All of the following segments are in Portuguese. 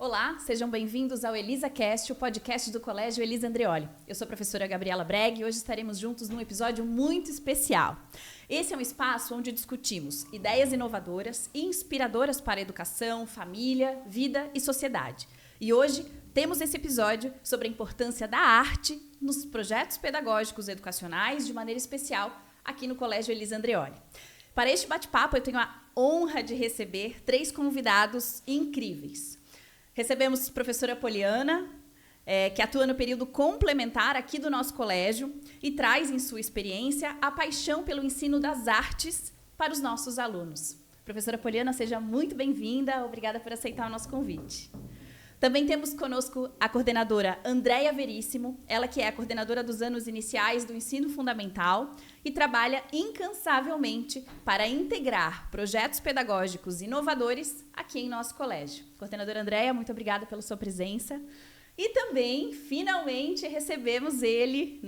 Olá, sejam bem-vindos ao ElisaCast, o podcast do Colégio Elisa Andreoli. Eu sou a professora Gabriela Breg e hoje estaremos juntos num episódio muito especial. Esse é um espaço onde discutimos ideias inovadoras e inspiradoras para a educação, família, vida e sociedade. E hoje temos esse episódio sobre a importância da arte nos projetos pedagógicos educacionais, de maneira especial aqui no Colégio Elisa Andreoli. Para este bate-papo, eu tenho a honra de receber 3 convidados incríveis. Recebemos a professora Poliana, que atua no período complementar aqui do nosso colégio e traz em sua experiência a paixão pelo ensino das artes para os nossos alunos. Professora Poliana, seja muito bem-vinda, obrigada por aceitar o nosso convite. Também temos conosco a coordenadora Andréia Veríssimo, ela que é a coordenadora dos anos iniciais do ensino fundamental e trabalha incansavelmente para integrar projetos pedagógicos inovadores aqui em nosso colégio. Coordenadora Andréia, muito obrigada pela sua presença. E também, finalmente, recebemos ele,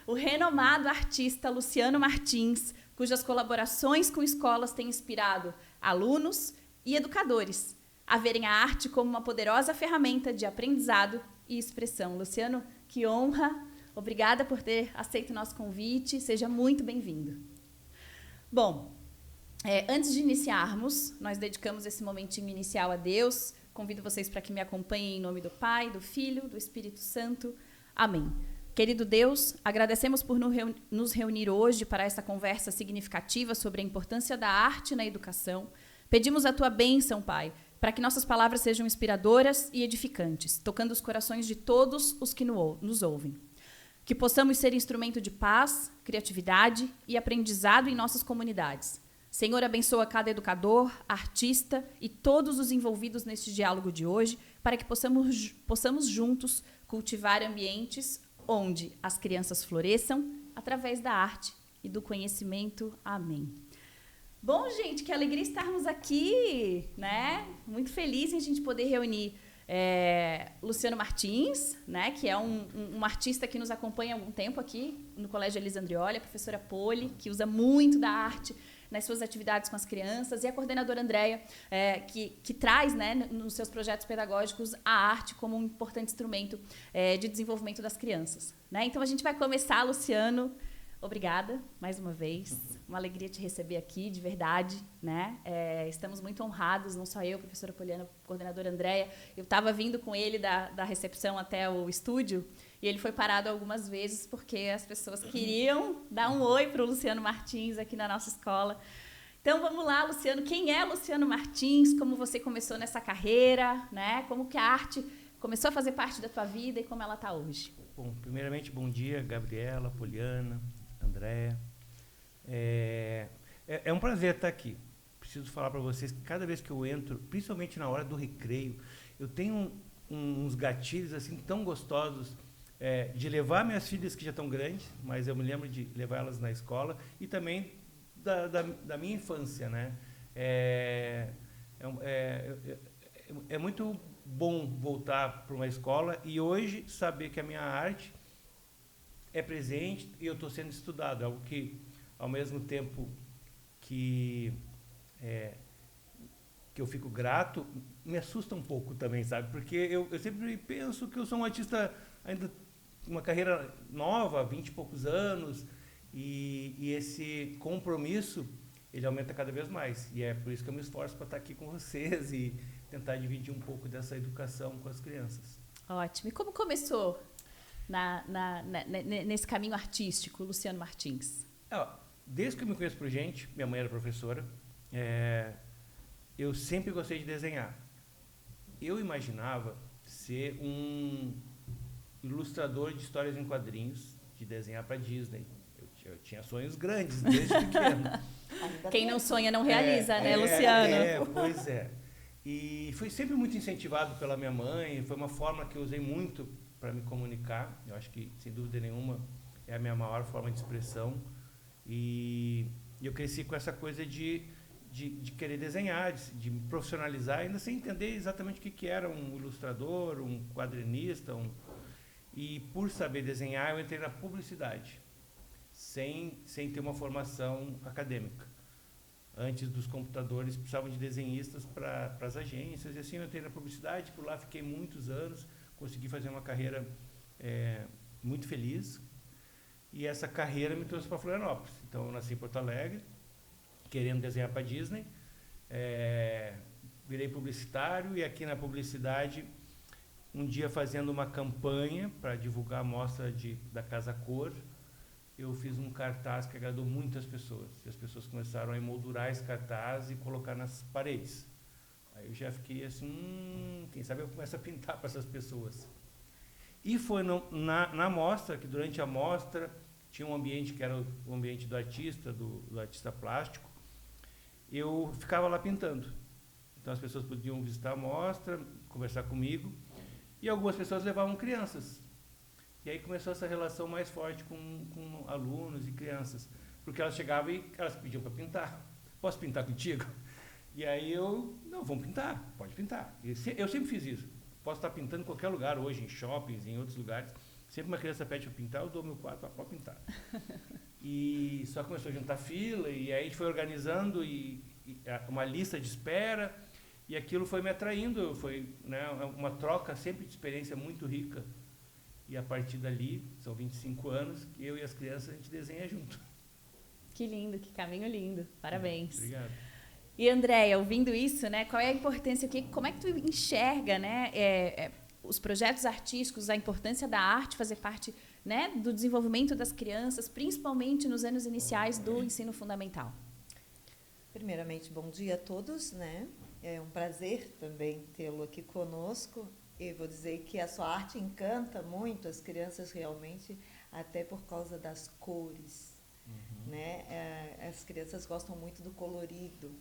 o renomado artista Luciano Martins, cujas colaborações com escolas têm inspirado alunos e educadores a verem a arte como uma poderosa ferramenta de aprendizado e expressão. Luciano, que honra! Obrigada por ter aceito o nosso convite. Seja muito bem-vindo. Bom, antes de iniciarmos, nós dedicamos esse momentinho inicial a Deus. Convido vocês para que me acompanhem em nome do Pai, do Filho, do Espírito Santo. Amém. Querido Deus, agradecemos por nos reunir hoje para essa conversa significativa sobre a importância da arte na educação. Pedimos a tua bênção, Pai, para que nossas palavras sejam inspiradoras e edificantes, tocando os corações de todos os que nos ouvem. Que possamos ser instrumento de paz, criatividade e aprendizado em nossas comunidades. Senhor, abençoa cada educador, artista e todos os envolvidos neste diálogo de hoje, para que possamos juntos cultivar ambientes onde as crianças floresçam através da arte e do conhecimento. Amém. Bom, gente, que alegria estarmos aqui, Muito feliz em a gente poder reunir Luciano Martins, que é um artista que nos acompanha há algum tempo aqui no Colégio Elisa Andreoli, a professora Poli, que usa muito da arte nas suas atividades com as crianças, e a coordenadora Andréia, que traz, nos seus projetos pedagógicos, a arte como um importante instrumento de desenvolvimento das crianças. Então, a gente vai começar, Luciano. Obrigada, mais uma vez. Uma alegria te receber aqui, de verdade, estamos muito honrados, não só eu, professora Poliana, coordenadora Andréia. Eu estava vindo com ele da recepção até o estúdio e ele foi parado algumas vezes porque as pessoas queriam dar um oi para o Luciano Martins aqui na nossa escola. Então, vamos lá, Luciano. Quem é Luciano Martins? Como você começou nessa carreira? Como que a arte começou a fazer parte da tua vida e como ela está hoje? Bom, primeiramente, bom dia, Gabriela, Poliana, Andréia. É um prazer estar aqui. Preciso falar para vocês que cada vez que eu entro, principalmente na hora do recreio, eu tenho uns gatilhos assim tão gostosos de levar minhas filhas que já estão grandes, mas eu me lembro de levar elas na escola e também da minha infância, É muito bom voltar para uma escola e hoje saber que a minha arte é presente e eu estou sendo estudado, algo que, ao mesmo tempo que eu fico grato, me assusta um pouco também, sabe? Porque eu sempre penso que eu sou um artista ainda uma carreira nova, 20 e poucos anos, e esse compromisso, ele aumenta cada vez mais. E é por isso que eu me esforço para estar aqui com vocês e tentar dividir um pouco dessa educação com as crianças. Ótimo. E como começou nesse caminho artístico, Luciano Martins? Desde que eu me conheço por gente, minha mãe era professora, eu sempre gostei de desenhar. Eu imaginava ser um ilustrador de histórias em quadrinhos, de desenhar para Disney. Eu tinha sonhos grandes desde pequeno. Quem não sonha não realiza, Luciano? Pois é. E foi sempre muito incentivado pela minha mãe, foi uma forma que eu usei muito para me comunicar. Eu acho que, sem dúvida nenhuma, é a minha maior forma de expressão. E eu cresci com essa coisa de querer desenhar, de me profissionalizar, ainda sem entender exatamente o que era um ilustrador, um quadrinista. E por saber desenhar, eu entrei na publicidade, sem ter uma formação acadêmica. Antes dos computadores, precisavam de desenhistas para as agências. E assim eu entrei na publicidade, por lá fiquei muitos anos, consegui fazer uma carreira muito feliz. E essa carreira me trouxe para Florianópolis. Então eu nasci em Porto Alegre, querendo desenhar para a Disney. Virei publicitário e aqui na publicidade, um dia fazendo uma campanha para divulgar a mostra da Casa Cor, eu fiz um cartaz que agradou muitas pessoas. E as pessoas começaram a emoldurar esse cartaz e colocar nas paredes. Aí eu já fiquei assim, quem sabe eu começo a pintar para essas pessoas. E foi na mostra, que durante a mostra tinha um ambiente que era o ambiente do artista, do artista plástico. Eu ficava lá pintando. Então as pessoas podiam visitar a mostra, conversar comigo. E algumas pessoas levavam crianças. E aí começou essa relação mais forte com alunos e crianças. Porque elas chegavam e elas pediam para pintar. Posso pintar contigo? E aí não, vamos pintar, pode pintar. Eu sempre fiz isso. Posso estar pintando em qualquer lugar hoje, em shoppings, em outros lugares. Sempre uma criança pede para pintar, eu dou meu quadro para pintar. E só começou a juntar fila, e aí a gente foi organizando uma lista de espera, e aquilo foi me atraindo. Foi, né, uma troca sempre de experiência muito rica. E a partir dali, são 25 anos, que eu e as crianças a gente desenha junto. Que lindo, que caminho lindo. Parabéns. Obrigado. E Andréia, ouvindo isso, né, qual é a importância, como é que tu enxerga, né, os projetos artísticos, a importância da arte fazer parte, né, do desenvolvimento das crianças, principalmente nos anos iniciais do ensino fundamental? Primeiramente, bom dia a todos, né? É um prazer também tê-lo aqui conosco. E vou dizer que a sua arte encanta muito as crianças realmente, até por causa das cores, né? As crianças gostam muito do colorido.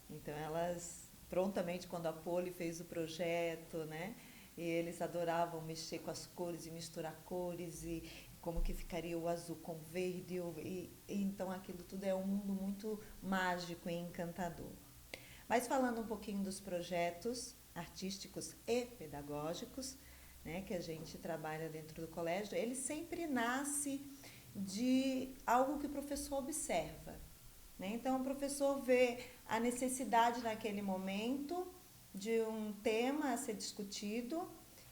Então, elas, prontamente, quando a Poli fez o projeto, né? E eles adoravam mexer com as cores e misturar cores e como que ficaria o azul com o verde. Então, aquilo tudo é um mundo muito mágico e encantador. Mas falando um pouquinho dos projetos artísticos e pedagógicos, né, que a gente trabalha dentro do colégio, ele sempre nasce de algo que o professor observa, né? Então, o professor vê a necessidade naquele momento de um tema a ser discutido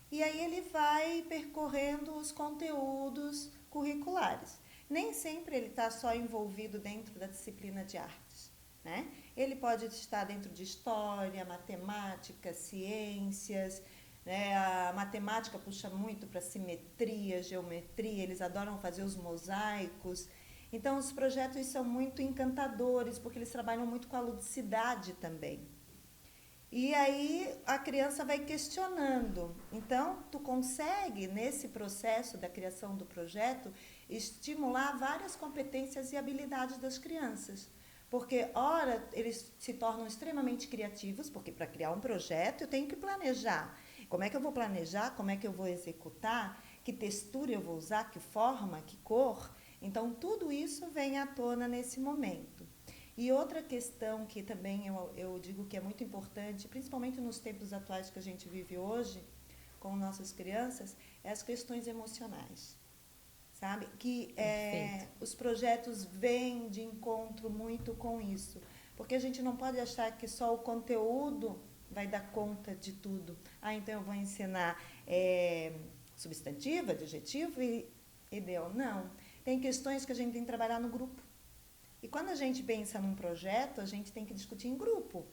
e aí ele vai percorrendo os conteúdos curriculares. Nem sempre ele está só envolvido dentro da disciplina de artes, né? Ele pode estar dentro de história, matemática, ciências, né? A matemática puxa muito para simetria, geometria, eles adoram fazer os mosaicos. Então, os projetos são muito encantadores, porque eles trabalham muito com a ludicidade também. E aí a criança vai questionando. Então, tu consegue, nesse processo da criação do projeto, estimular várias competências e habilidades das crianças. Porque, ora, eles se tornam extremamente criativos, porque para criar um projeto eu tenho que planejar. Como é que eu vou planejar? Como é que eu vou executar? Que textura eu vou usar? Que forma? Que cor? Então, tudo isso vem à tona nesse momento. E outra questão que também eu digo que é muito importante, principalmente nos tempos atuais que a gente vive hoje, com nossas crianças, é as questões emocionais. Sabe? Que os projetos vêm de encontro muito com isso. Porque a gente não pode achar que só o conteúdo vai dar conta de tudo. Então eu vou ensinar substantivo, adjetivo e deu. Não. Tem questões que a gente tem que trabalhar no grupo. E quando a gente pensa num projeto, a gente tem que discutir em grupo.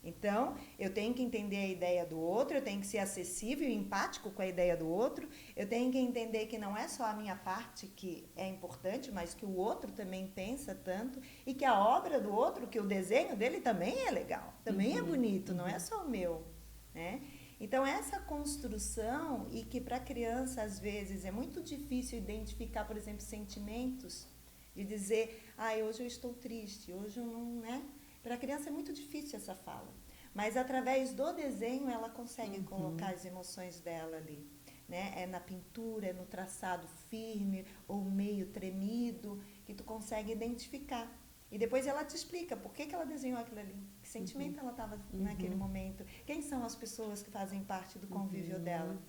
Então, eu tenho que entender a ideia do outro, eu tenho que ser acessível e empático com a ideia do outro, eu tenho que entender que não é só a minha parte que é importante, mas que o outro também pensa tanto, e que a obra do outro, que o desenho dele também é legal, também é bonito, não é só o meu, né? Então, essa construção, e que para a criança, às vezes, é muito difícil identificar, por exemplo, sentimentos, de dizer, hoje eu estou triste, hoje eu não, né? Para a criança é muito difícil essa fala, mas através do desenho ela consegue colocar as emoções dela ali, né? É na pintura, é no traçado firme ou meio tremido que tu consegue identificar. E depois ela te explica por que ela desenhou aquilo ali, que sentimento ela estava naquele momento, quem são as pessoas que fazem parte do convívio dela.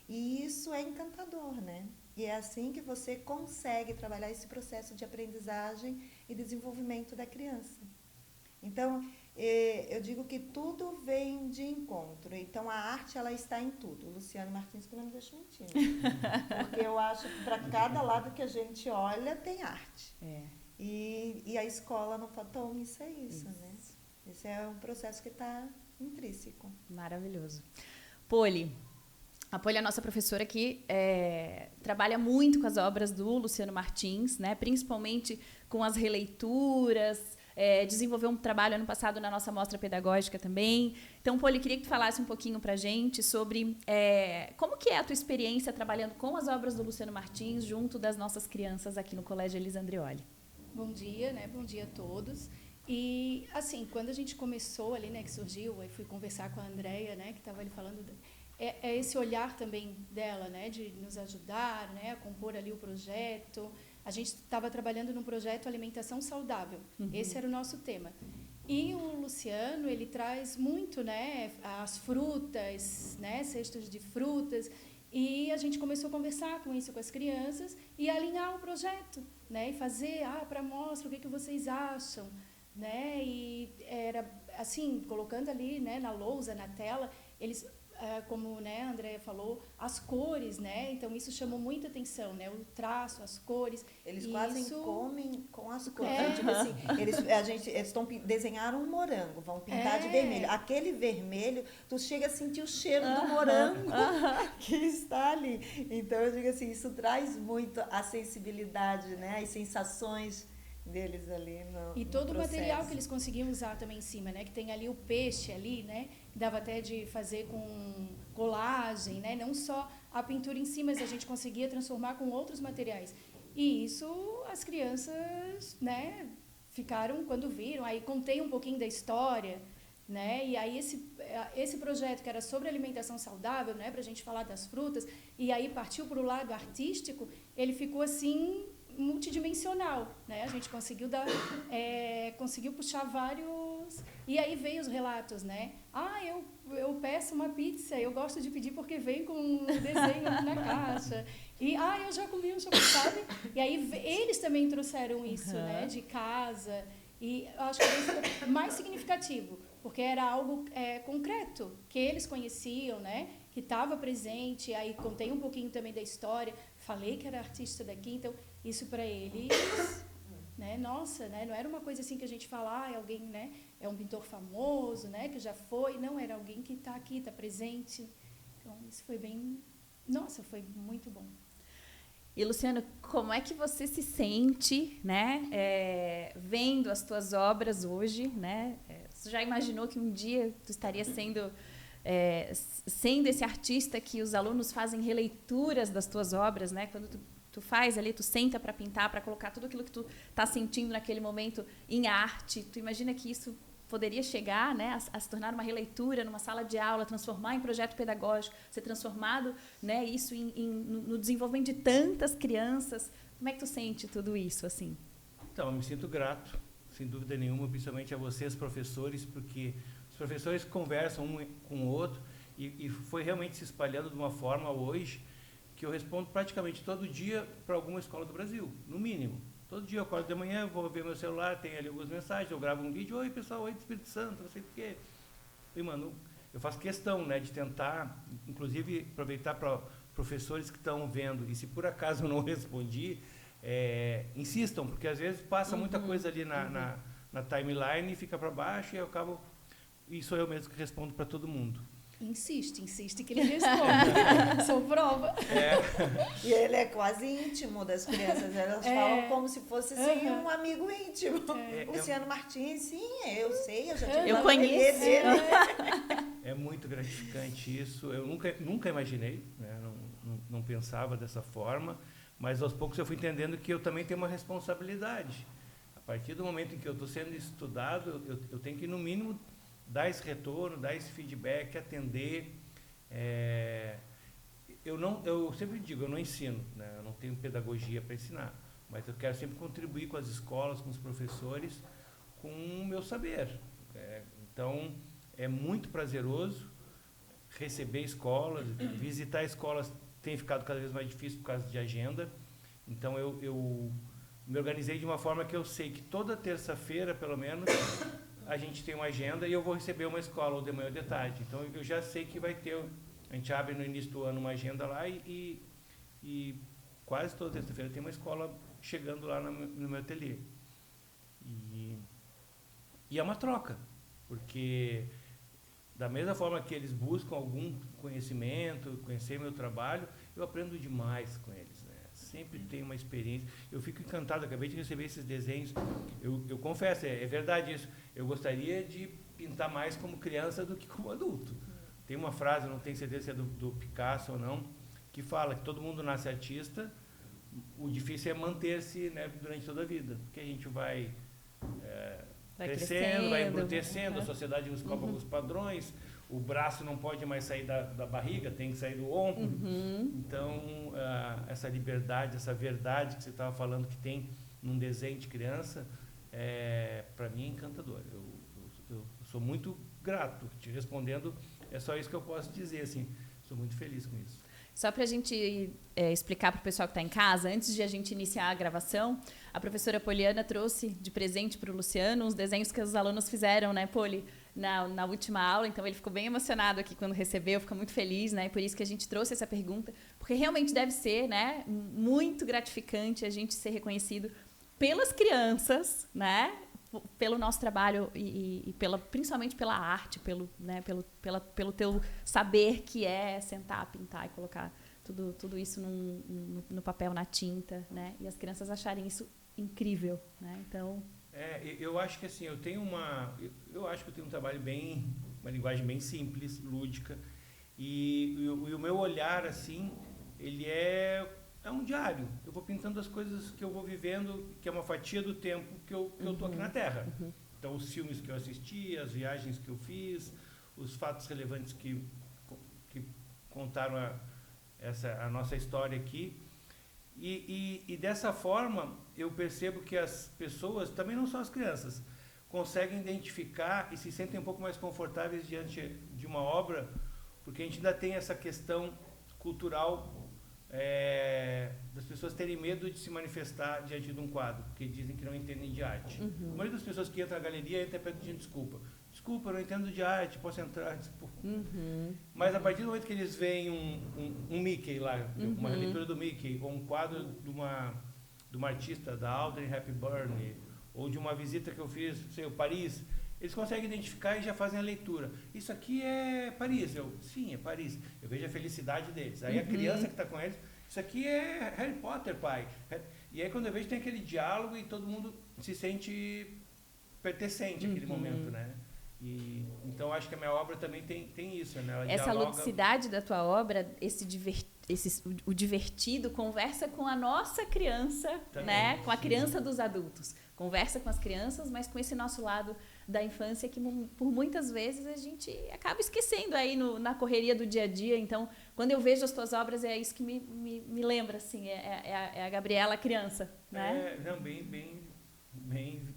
E isso é encantador, né? E é assim que você consegue trabalhar esse processo de aprendizagem e desenvolvimento da criança. Então, eu digo que tudo vem de encontro. Então, a arte, ela está em tudo. O Luciano Martins que não me deixa mentir. Porque eu acho que para cada lado que a gente olha, tem arte. E a escola no Fatome, isso é isso, né? Esse é um processo que está intrínseco. Maravilhoso. Poli. A Poli é a nossa professora que trabalha muito com as obras do Luciano Martins, né? Principalmente com as releituras, desenvolveu um trabalho ano passado na nossa mostra pedagógica também. Então, Poli, queria que tu falasse um pouquinho para a gente sobre como que é a tua experiência trabalhando com as obras do Luciano Martins junto das nossas crianças aqui no Colégio Elisa Andreoli. Bom dia, né? Bom dia a todos. E, assim, quando a gente começou ali, né, que surgiu, aí fui conversar com a Andrea, né, que estava ali falando, esse olhar também dela, né, de nos ajudar, né, a compor ali o projeto. A gente estava trabalhando num projeto Alimentação Saudável. Esse era o nosso tema. E o Luciano, ele traz muito, né, as frutas, né, cestos de frutas, e a gente começou a conversar com isso com as crianças e alinhar o projeto, né, e fazer, para a mostra, o que vocês acham, né, e era assim, colocando ali, né, na lousa, na tela, eles, como, né, a Andrea falou, as cores, né, então isso chamou muita atenção, né, o traço, as cores. Eles quase comem com as cores. É. Tipo assim, eles desenharam um morango, vão pintar de vermelho. Aquele vermelho, tu chega a sentir o cheiro do morango que está ali. Então, eu digo assim, isso traz muito a sensibilidade, né, as sensações deles ali e todo o material que eles conseguiam usar também em cima, né, que tem ali o peixe ali, né, dava até de fazer com colagem, né, não só a pintura em si, mas a gente conseguia transformar com outros materiais. E isso as crianças, né, ficaram quando viram, aí contei um pouquinho da história, né, e aí esse projeto que era sobre alimentação saudável, né, para a gente falar das frutas, e aí partiu para o lado artístico, ele ficou assim multidimensional, né? A gente conseguiu conseguiu puxar vários, e aí veio os relatos, né? Eu peço uma pizza, eu gosto de pedir porque vem com um desenho na caixa, e eu já comi um chocolate, sabe? E aí eles também trouxeram isso, né? De casa, e eu acho que foi mais significativo, porque era algo concreto, que eles conheciam, né? Que estava presente, aí contei um pouquinho também da história, falei que era artista daqui, então isso para eles, né, nossa, né, não era uma coisa assim que a gente fala, é alguém, né, é um pintor famoso, né, que já foi, não, era alguém que está aqui, está presente. Então, isso foi foi muito bom. E, Luciano, como é que você se sente, né, vendo as tuas obras hoje, né? Você já imaginou que um dia tu estaria sendo esse artista que os alunos fazem releituras das tuas obras, né? Quando tu faz ali, tu senta para pintar, para colocar tudo aquilo que tu está sentindo naquele momento em arte. Tu imagina que isso poderia chegar, né, a se tornar uma releitura numa sala de aula, transformar em projeto pedagógico, ser transformado, né, isso no desenvolvimento de tantas crianças. Como é que tu sente tudo isso, assim? Então, eu me sinto grato, sem dúvida nenhuma, principalmente a vocês, professores, porque os professores conversam um com o outro e foi realmente se espalhando de uma forma hoje que eu respondo praticamente todo dia para alguma escola do Brasil, no mínimo. Todo dia eu acordo de manhã, vou ver meu celular, tem ali algumas mensagens, eu gravo um vídeo, oi pessoal, oi do Espírito Santo, não sei o quê. E, mano, eu faço questão, né, de tentar, inclusive, aproveitar para professores que estão vendo, e se por acaso eu não respondi, insistam, porque às vezes passa muita coisa ali na timeline e fica para baixo e eu acabo... E sou eu mesmo que respondo para todo mundo. Insiste que ele responde. Sou prova. E ele é quase íntimo das crianças. Elas falam como se fosse assim, um amigo íntimo. Luciano Martins, sim, eu sei, eu já tive eu conheço dele. É muito gratificante isso. Eu nunca imaginei, né? Não pensava dessa forma, mas aos poucos eu fui entendendo que eu também tenho uma responsabilidade. A partir do momento em que eu estou sendo estudado, eu tenho que, no mínimo, dar esse retorno, dar esse feedback, atender. Eu sempre digo, eu não ensino, né? Eu não tenho pedagogia para ensinar, mas eu quero sempre contribuir com as escolas, com os professores, com o meu saber. Então, é muito prazeroso receber escolas, visitar escolas tem ficado cada vez mais difícil por causa de agenda. Então, eu me organizei de uma forma que eu sei que toda terça-feira, pelo menos, a gente tem uma agenda e eu vou receber uma escola ou de manhã ou de tarde. Então, eu já sei que vai ter... A gente abre no início do ano uma agenda lá e quase toda terça-feira tem uma escola chegando lá no meu ateliê. E é uma troca, porque da mesma forma que eles buscam algum conhecimento, conhecer meu trabalho, eu aprendo demais com eles, né? Sempre tem uma experiência. Eu fico encantado, acabei de receber esses desenhos. Eu confesso, é verdade isso. Eu gostaria de pintar mais como criança do que como adulto. Tem uma frase, não tenho certeza se é do Picasso ou não, que fala que todo mundo nasce artista, o difícil é manter-se, né, durante toda a vida, porque a gente vai crescendo, vai embrutecendo, a sociedade nos cobra alguns padrões, o braço não pode mais sair da barriga, tem que sair do ombro. Então, essa liberdade, essa verdade que você estava falando que tem num desenho de criança, para mim é encantador. Eu sou muito grato. Te respondendo, é só isso que eu posso dizer, assim, sou muito feliz com isso. Só para a gente explicar para o pessoal que está em casa, antes de a gente iniciar a gravação, a professora Poliana trouxe de presente para o Luciano uns desenhos que os alunos fizeram, né, Poli, na última aula. Então, ele ficou bem emocionado aqui quando recebeu, ficou muito feliz, né, por isso que a gente trouxe essa pergunta, porque realmente deve ser, né, muito gratificante a gente ser reconhecido pelas crianças, né, pelo nosso trabalho e principalmente pela arte, pelo teu saber que é sentar, pintar e colocar tudo isso no papel, na tinta, né? E as crianças acharem isso incrível, né? Então... eu acho que assim, eu acho que eu tenho um trabalho uma linguagem bem simples, lúdica, e o meu olhar, assim, ele é um diário. Eu vou pintando as coisas que eu vou vivendo, que é uma fatia do tempo que eu estou aqui na Terra. Então, os filmes que eu assisti, as viagens que eu fiz, os fatos relevantes que contaram a nossa história aqui. E dessa forma, eu percebo que as pessoas, também não só as crianças, conseguem identificar e se sentem um pouco mais confortáveis diante de uma obra, porque a gente ainda tem essa questão cultural das pessoas terem medo de se manifestar diante de um quadro, porque dizem que não entendem de arte. A maioria das pessoas que entram na galeria entra pedindo desculpa. Desculpa, eu não entendo de arte, posso entrar? Mas a partir do momento que eles veem um Mickey lá, uma releitura do Mickey, ou um quadro de uma artista, da Audrey Hepburn, ou de uma visita que eu fiz, sei, Paris, eles conseguem identificar e já fazem a leitura. Isso aqui é Paris. Sim, é Paris. Eu vejo a felicidade deles. Aí a criança que está com eles, isso aqui é Harry Potter, pai. E aí quando eu vejo tem aquele diálogo e todo mundo se sente pertencente àquele momento, né? Então eu acho que a minha obra também tem isso, né? Ela essa dialoga... ludicidade da tua obra, o divertido, conversa com a nossa criança, também, né? Com a criança dos adultos. Conversa com as crianças, mas com esse nosso lado da infância que por muitas vezes a gente acaba esquecendo aí na correria do dia a dia. Então, quando eu vejo as tuas obras, é isso que me lembra, assim, é a Gabriela criança, né? Bem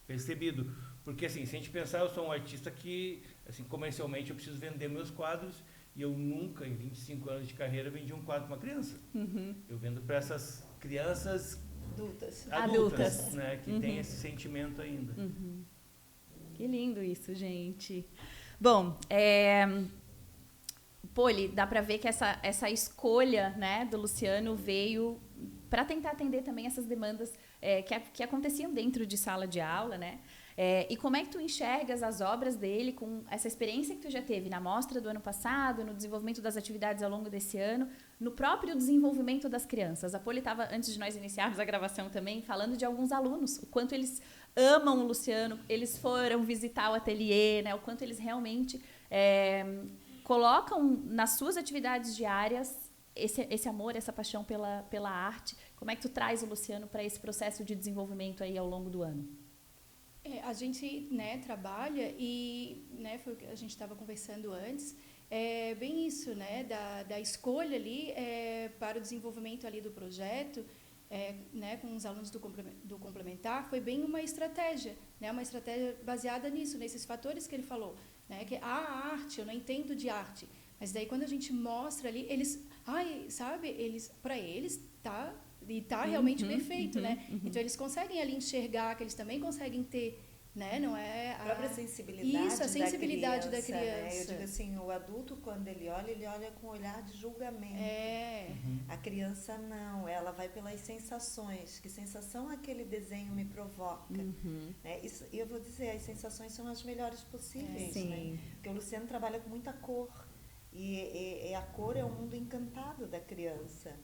percebido. Porque, assim, se a gente pensar, eu sou um artista que, assim, comercialmente eu preciso vender meus quadros e eu nunca, em 25 anos de carreira, vendi um quadro para uma criança. Eu vendo para essas crianças adultas, né, que tem esse sentimento ainda. Que lindo isso, gente. Bom, Poli, dá para ver que essa escolha, né, do Luciano veio para tentar atender também essas demandas que aconteciam dentro de sala de aula, né? E como é que tu enxergas as obras dele com essa experiência que tu já teve na mostra do ano passado, no desenvolvimento das atividades ao longo desse ano, no próprio desenvolvimento das crianças? A Poli estava, antes de nós iniciarmos a gravação também, falando de alguns alunos, o quanto eles amam o Luciano, eles foram visitar o ateliê, né? O quanto eles realmente colocam nas suas atividades diárias esse amor, essa paixão pela arte. Como é que tu traz o Luciano para esse processo de desenvolvimento aí ao longo do ano? A gente, né, trabalha e, né, foi o que a gente estava conversando antes, bem isso, né, da escolha ali para o desenvolvimento ali do projeto, né, com os alunos do complementar, foi bem uma estratégia baseada nisso, nesses fatores que ele falou, né, que a arte, eu não entendo de arte, mas daí quando a gente mostra ali, para eles tá realmente perfeito, né? Então eles conseguem ali enxergar que eles também conseguem ter, né? Não é a própria sensibilidade isso, a sensibilidade da criança. Né? Eu digo assim, o adulto, quando ele olha com um olhar de julgamento. A criança não, ela vai pelas sensações. Que sensação aquele desenho me provoca? Né? Isso, e eu vou dizer, as sensações são as melhores possíveis. Né? Porque o Luciano trabalha com muita cor. E a cor é o mundo encantado da criança.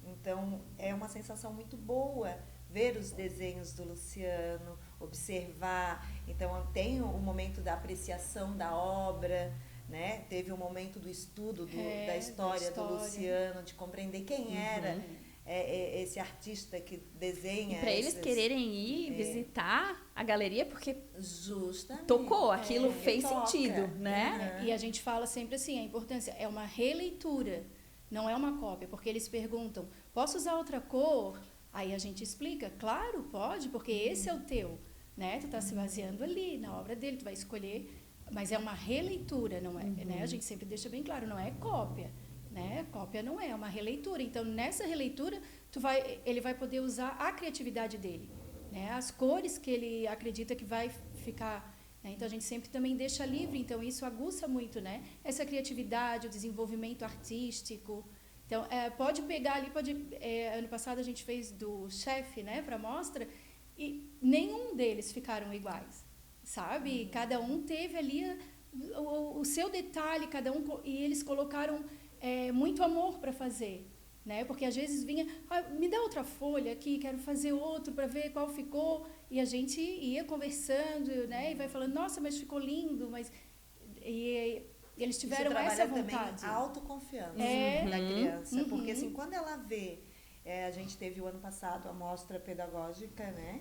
Então, é uma sensação muito boa ver os desenhos do Luciano, observar. Então, tem o momento da apreciação da obra, né? Teve o momento do estudo da história do Luciano, de compreender quem era esse artista que desenha. E para eles quererem ir visitar a galeria, porque justamente tocou, aquilo fez sentido, né? E a gente fala sempre assim, a importância é uma releitura, não é uma cópia, porque eles perguntam, posso usar outra cor? Aí a gente explica, claro, pode, porque esse é o teu, né? Tu está se baseando ali na obra dele, tu vai escolher, mas é uma releitura, não é? Né? A gente sempre deixa bem claro, não é cópia, né? Cópia não é uma releitura. Então, nessa releitura, ele vai poder usar a criatividade dele, né? As cores que ele acredita que vai ficar, né? Então, a gente sempre também deixa livre, então isso aguça muito, né? Essa criatividade, o desenvolvimento artístico. Então, pode pegar ali, ano passado a gente fez do chefe, né, para mostra, e nenhum deles ficaram iguais, sabe? Cada um teve ali o seu detalhe, e eles colocaram muito amor para fazer, né? Porque às vezes vinha, me dá outra folha aqui, quero fazer outro para ver qual ficou, e a gente ia conversando, né, e vai falando, nossa, mas ficou lindo, mas... Eles tiveram essa vontade. A autoconfiança da criança. Porque assim, quando ela vê, a gente teve o ano passado a mostra pedagógica, né,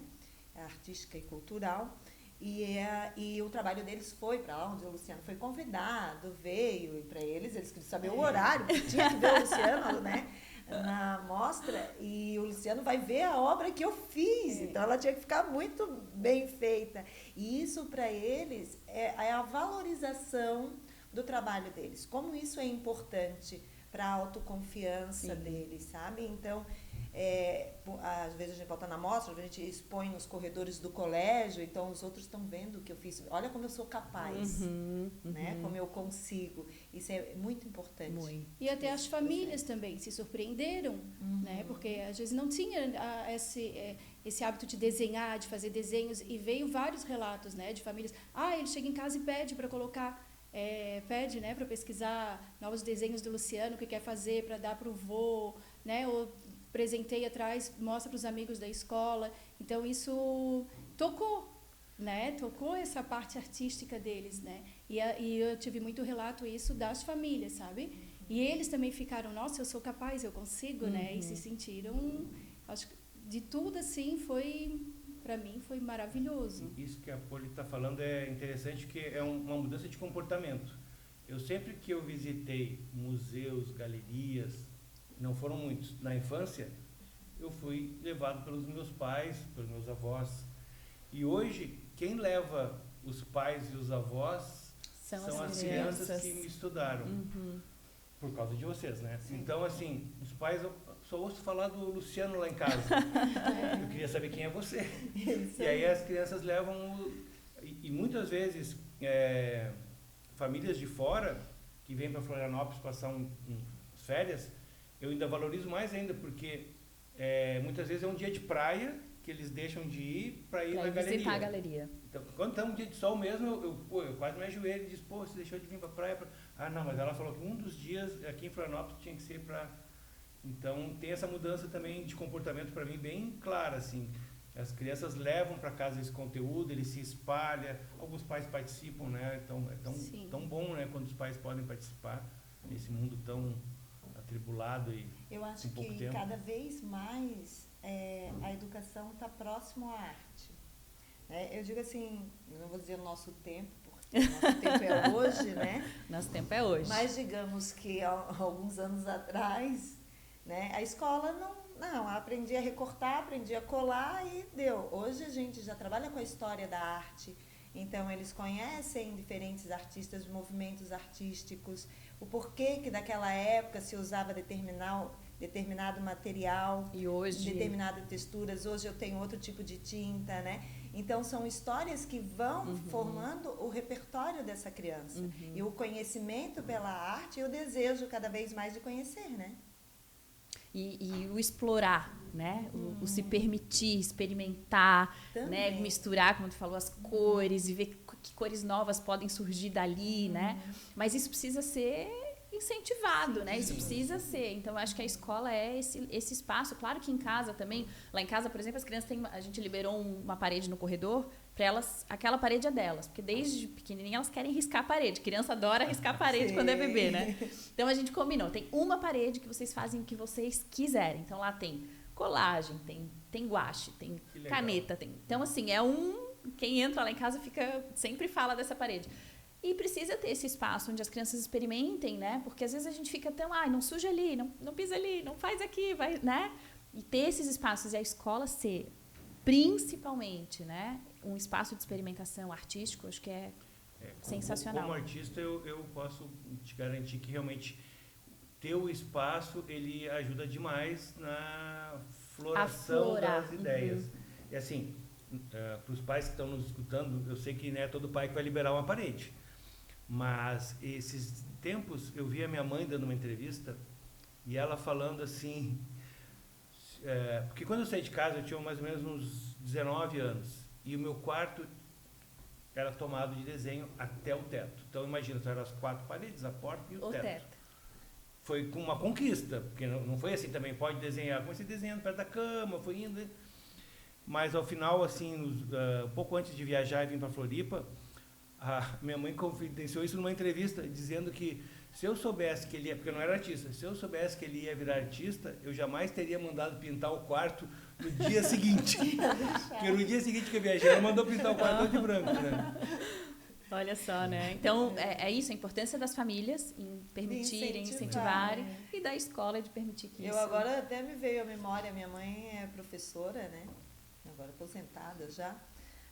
artística e cultural, e o trabalho deles foi para lá, onde o Luciano foi convidado, veio, e para eles queriam saber o horário, porque tinha que ver o Luciano, né, na mostra, e o Luciano vai ver a obra que eu fiz, então ela tinha que ficar muito bem feita. E isso para eles é a valorização do trabalho deles, como isso é importante para a autoconfiança deles, sabe? Então, às vezes a gente volta na mostra, a gente expõe nos corredores do colégio, então os outros estão vendo o que eu fiz, olha como eu sou capaz, né? Como eu consigo, isso é muito importante. Muito. E até as famílias também se surpreenderam, né? Porque às vezes não tinha esse hábito de desenhar, de fazer desenhos, e veio vários relatos, né, de famílias, ele chega em casa e pede para colocar, pede, né, para pesquisar novos desenhos do Luciano, que quer fazer para dar para o vô, né, ou presenteia atrás, mostra para os amigos da escola. Então, isso tocou, né, tocou essa parte artística deles, né, e eu tive muito relato isso das famílias, sabe? E eles também ficaram, nossa, eu sou capaz, eu consigo, né, e se sentiram, acho que de tudo, assim, para mim, foi maravilhoso. Isso que a Poli está falando é interessante, que é uma mudança de comportamento. Eu sempre que eu visitei museus, galerias, não foram muitos, na infância, eu fui levado pelos meus pais, pelos meus avós. E hoje, quem leva os pais e os avós são as crianças que me estudaram. Por causa de vocês, né? Sim. Então, assim, os pais... Eu só ouço falar do Luciano lá em casa. Eu queria saber quem é você. Isso. E aí as crianças levam... E muitas vezes, famílias de fora, que vêm para Florianópolis passar férias, eu ainda valorizo mais ainda, porque muitas vezes é um dia de praia que eles deixam de ir para ir na galeria. Visitar a galeria. Então, quando está um dia de sol mesmo, eu quase me ajoelho e digo, você deixou de vir para a praia? Não, mas ela falou que um dos dias aqui em Florianópolis tinha que ser para... Então, tem essa mudança também de comportamento para mim bem clara, assim. As crianças levam para casa esse conteúdo, ele se espalha, alguns pais participam, né? Então, é tão bom, né, quando os pais podem participar nesse mundo tão atribulado e eu acho que tempo. Cada vez mais a educação está próximo à arte. Eu digo assim, eu não vou dizer o nosso tempo, porque o nosso tempo é hoje, né? Nosso tempo é hoje. Mas digamos que há alguns anos atrás, né, a escola não, aprendi a recortar, aprendi a colar e deu. Hoje a gente já trabalha com a história da arte, então eles conhecem diferentes artistas, movimentos artísticos, o porquê que daquela época se usava determinado material, e hoje determinadas texturas. Hoje eu tenho outro tipo de tinta, né? Então, são histórias que vão formando o repertório dessa criança. E o conhecimento pela arte e o desejo cada vez mais de conhecer, né? E o explorar, né? O se permitir, experimentar, né? Misturar, como tu falou, as cores e ver que cores novas podem surgir dali, né? Mas isso precisa ser incentivado, né? Isso precisa ser. Então, eu acho que a escola é esse espaço. Claro que em casa também. Lá em casa, por exemplo, as crianças a gente liberou uma parede no corredor para elas, aquela parede é delas, porque desde pequenininha elas querem riscar a parede. Criança adora riscar a parede quando é bebê, né? Então a gente combinou, tem uma parede que vocês fazem o que vocês quiserem. Então lá tem colagem, tem guache, tem caneta, tem. Então assim, quem entra lá em casa sempre fala dessa parede. E precisa ter esse espaço onde as crianças experimentem, né? Porque às vezes a gente fica tão, não suja ali, não pisa ali, não faz aqui, vai, né? E ter esses espaços e a escola ser principalmente, né, um espaço de experimentação artístico, acho que é sensacional. Como artista, eu posso te garantir que realmente ter o espaço, ele ajuda demais na floração das ideias. E assim, para os pais que estão nos escutando, eu sei que não é todo pai que vai liberar uma parede. Mas esses tempos, eu vi a minha mãe dando uma entrevista e ela falando assim... porque quando eu saí de casa, eu tinha mais ou menos uns 19 anos. E o meu quarto era tomado de desenho até o teto. Então, imagina, eram as 4 paredes, a porta e o teto. Foi com uma conquista, porque não foi assim também, pode desenhar. Comecei desenhando perto da cama, foi indo. Mas, ao final, assim, um pouco antes de viajar e vir para Floripa, a minha mãe confidenciou isso numa entrevista, dizendo que se eu soubesse que ele ia, porque eu não era artista, se eu soubesse que ele ia virar artista, eu jamais teria mandado pintar o quarto no dia seguinte. Porque no dia seguinte que eu viajei, ela mandou pintar o quarto de branco, né? Olha só, né? Então, é isso, a importância das famílias em permitirem, incentivarem, e da escola de permitir que isso... Agora até me veio à memória, minha mãe é professora, né? Agora aposentada já,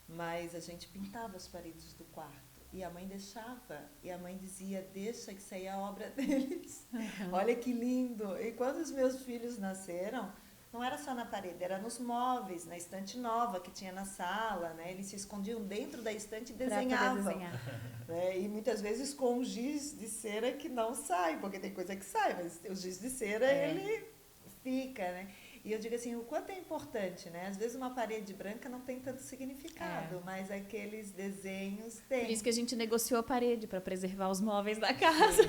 mas a gente pintava as paredes do quarto. E a mãe deixava, e a mãe dizia, deixa que isso aí é a obra deles. Olha que lindo. E quando os meus filhos nasceram, não era só na parede, era nos móveis, na estante nova que tinha na sala, né? Eles se escondiam dentro da estante e desenhavam. Né? E muitas vezes com um giz de cera que não sai, porque tem coisa que sai, mas o giz de cera, ele fica, né? E eu digo assim, o quanto é importante, né? Às vezes uma parede branca não tem tanto significado, mas aqueles desenhos têm. Por isso que a gente negociou a parede, para preservar os móveis da casa.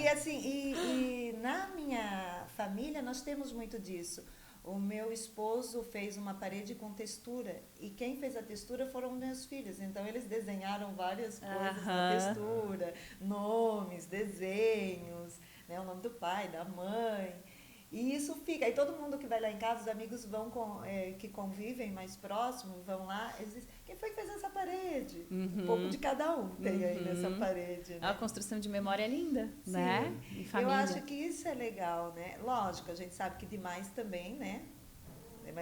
E assim, e na minha família nós temos muito disso. O meu esposo fez uma parede com textura, e quem fez a textura foram meus filhos. Então, eles desenharam várias coisas na textura, nomes, desenhos, né? O nome do pai, da mãe. E isso fica. Aí todo mundo que vai lá em casa, os amigos vão que convivem mais próximo, vão lá, eles dizem, quem foi que fez essa parede? Um pouco de cada um tem aí nessa parede. Né? A construção de memória é linda, Sim. né? Em família. Eu acho que isso é legal, né? Lógico, a gente sabe que demais também, né?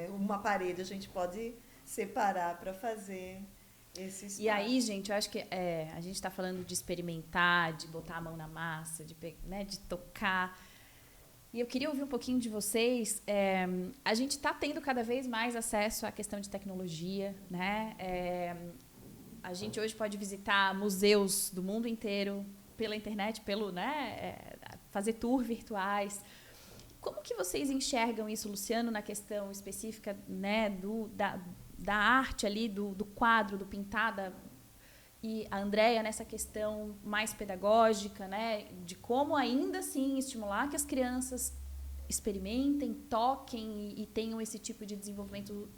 Uma parede a gente pode separar para fazer esse espaço. E aí, gente, eu acho que a gente está falando de experimentar, de botar a mão na massa, de tocar. E eu queria ouvir um pouquinho de vocês. A gente está tendo cada vez mais acesso à questão de tecnologia, né? A gente hoje pode visitar museus do mundo inteiro pela internet, fazer tours virtuais. Como que vocês enxergam isso, Luciano, na questão específica, né, da arte ali, do quadro, do pintada? E a Andréia nessa questão mais pedagógica, né, de como ainda assim estimular que as crianças experimentem, toquem e tenham esse tipo de desenvolvimento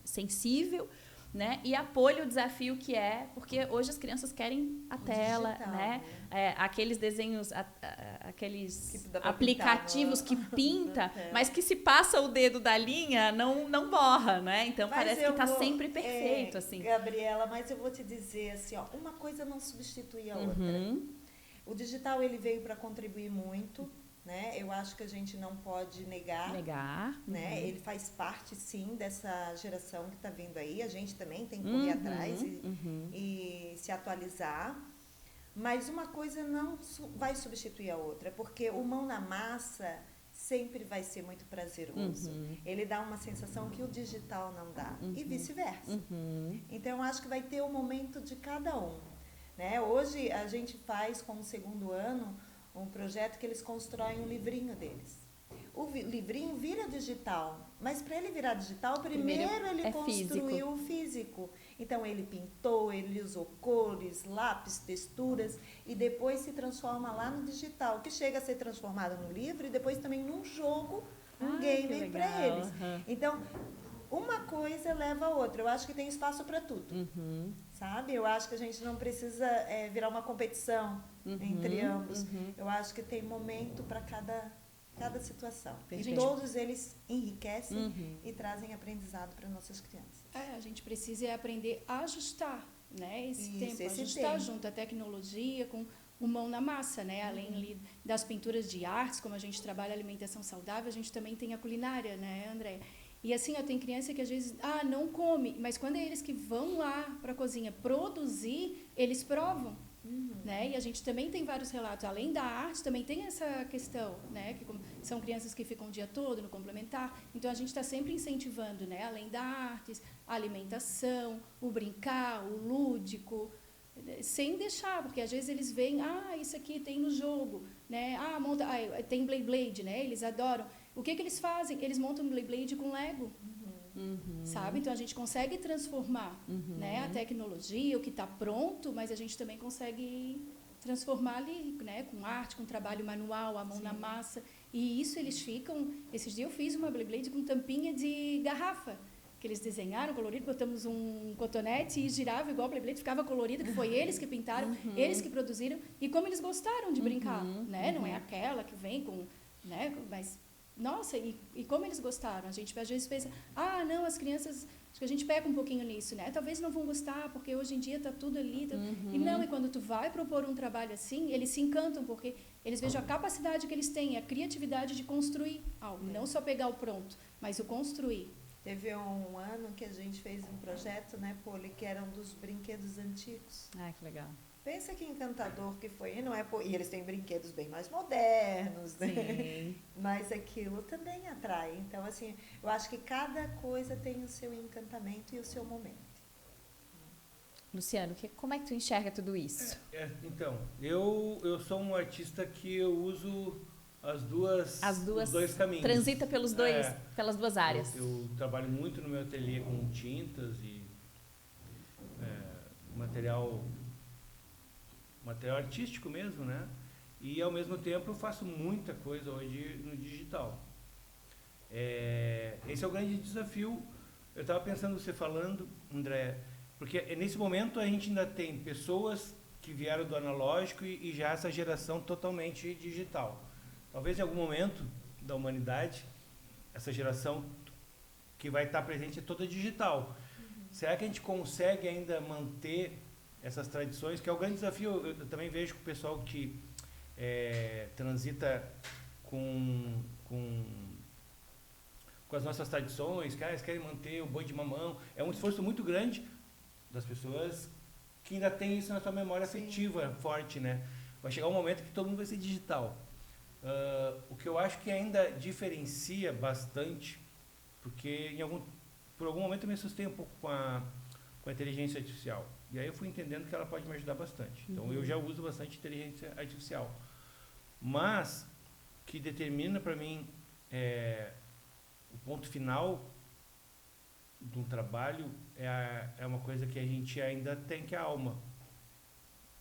sensível, né, e apoie o desafio que porque hoje as crianças querem a tela, digital, né, aqueles desenhos, aqueles aplicativos que pinta, mas que se passa o dedo da linha não borra, né? Então mas parece que está sempre perfeito, assim. Gabriela, mas eu vou te dizer assim, uma coisa não substitui a outra. O digital ele veio para contribuir muito, né? Eu acho que a gente não pode negar. Né? Ele faz parte, sim, dessa geração que está vindo aí. A gente também tem que correr atrás e se atualizar. Mas uma coisa não vai substituir a outra, porque o mão na massa sempre vai ser muito prazeroso. Ele dá uma sensação que o digital não dá, e vice-versa. Então, eu acho que vai ter o momento de cada um, né? Hoje, a gente faz, com o segundo ano, um projeto que eles constroem um livrinho deles. O livrinho vira digital, mas para ele virar digital, primeiro ele construiu o físico. Então, ele pintou, ele usou cores, lápis, texturas, e depois se transforma lá no digital, que chega a ser transformado no livro e depois também num jogo, um game para eles. Então, uma coisa leva a outra. Eu acho que tem espaço para tudo, sabe? Eu acho que a gente não precisa virar uma competição entre ambos. Eu acho que tem momento para cada situação. E todos eles enriquecem e trazem aprendizado para nossas crianças. A gente precisa aprender a ajustar, né, ajustar tempo junto a tecnologia com o mão na massa, né? Além das pinturas de artes, como a gente trabalha alimentação saudável, a gente também tem a culinária, né, André? E assim, tem criança que às vezes, não come, mas quando é eles que vão lá para a cozinha produzir, eles provam. Né? E a gente também tem vários relatos, além da arte, também tem essa questão, né? Que são crianças que ficam o dia todo no complementar, então a gente está sempre incentivando, né? Além da arte, a alimentação, o brincar, o lúdico, sem deixar, porque às vezes eles veem, isso aqui tem no jogo, né? Tem Beyblade, né? Eles adoram. O que eles fazem? Eles montam Beyblade com Lego. Sabe? Então a gente consegue transformar, né, a tecnologia, o que está pronto, mas a gente também consegue transformar ali, né, com arte, com trabalho manual, a mão na massa. E isso eles ficam. Esses dias eu fiz uma Beyblade com tampinha de garrafa, que eles desenharam colorido, botamos um cotonete e girava igual a Beyblade, ficava colorido, que foi eles que pintaram, eles que produziram, e como eles gostaram de brincar, né? Não é aquela que vem com, né, mas nossa, e como eles gostaram. A gente às vezes pensa, não, as crianças, acho que a gente peca um pouquinho nisso, né? Talvez não vão gostar, porque hoje em dia está tudo ali. E quando tu vai propor um trabalho assim, eles se encantam, porque eles vejam a capacidade que eles têm, a criatividade de construir algo, não só pegar o pronto, mas o construir. Teve um ano que a gente fez um projeto, né, Poli, que era um dos brinquedos antigos. Que legal. Pensa que encantador que foi, e eles têm brinquedos bem mais modernos, né? Sim. Mas aquilo também atrai. Então, assim, eu acho que cada coisa tem o seu encantamento e o seu momento. Luciano, como é que tu enxerga tudo isso? Então, eu sou um artista que eu uso os dois caminhos. Transita pelas duas áreas. Eu trabalho muito no meu ateliê com tintas e material artístico mesmo, né? E ao mesmo tempo eu faço muita coisa hoje no digital. Esse é o grande desafio. Eu estava pensando você falando, André, porque nesse momento a gente ainda tem pessoas que vieram do analógico e já essa geração totalmente digital. Talvez em algum momento da humanidade essa geração que vai estar presente é toda digital. Será que a gente consegue ainda manter essas tradições, que é o grande desafio? Eu também vejo que o pessoal que transita com as nossas tradições, que eles querem manter o boi de mamão, é um esforço muito grande das pessoas que ainda tem isso na sua memória afetiva forte, né? Vai chegar um momento que todo mundo vai ser digital. O que eu acho que ainda diferencia bastante, porque por algum momento eu me assustei um pouco com a inteligência artificial. E aí eu fui entendendo que ela pode me ajudar bastante. Então, eu já uso bastante inteligência artificial. Mas, o que determina para mim o ponto final de um trabalho é uma coisa que a gente ainda tem, que é a alma.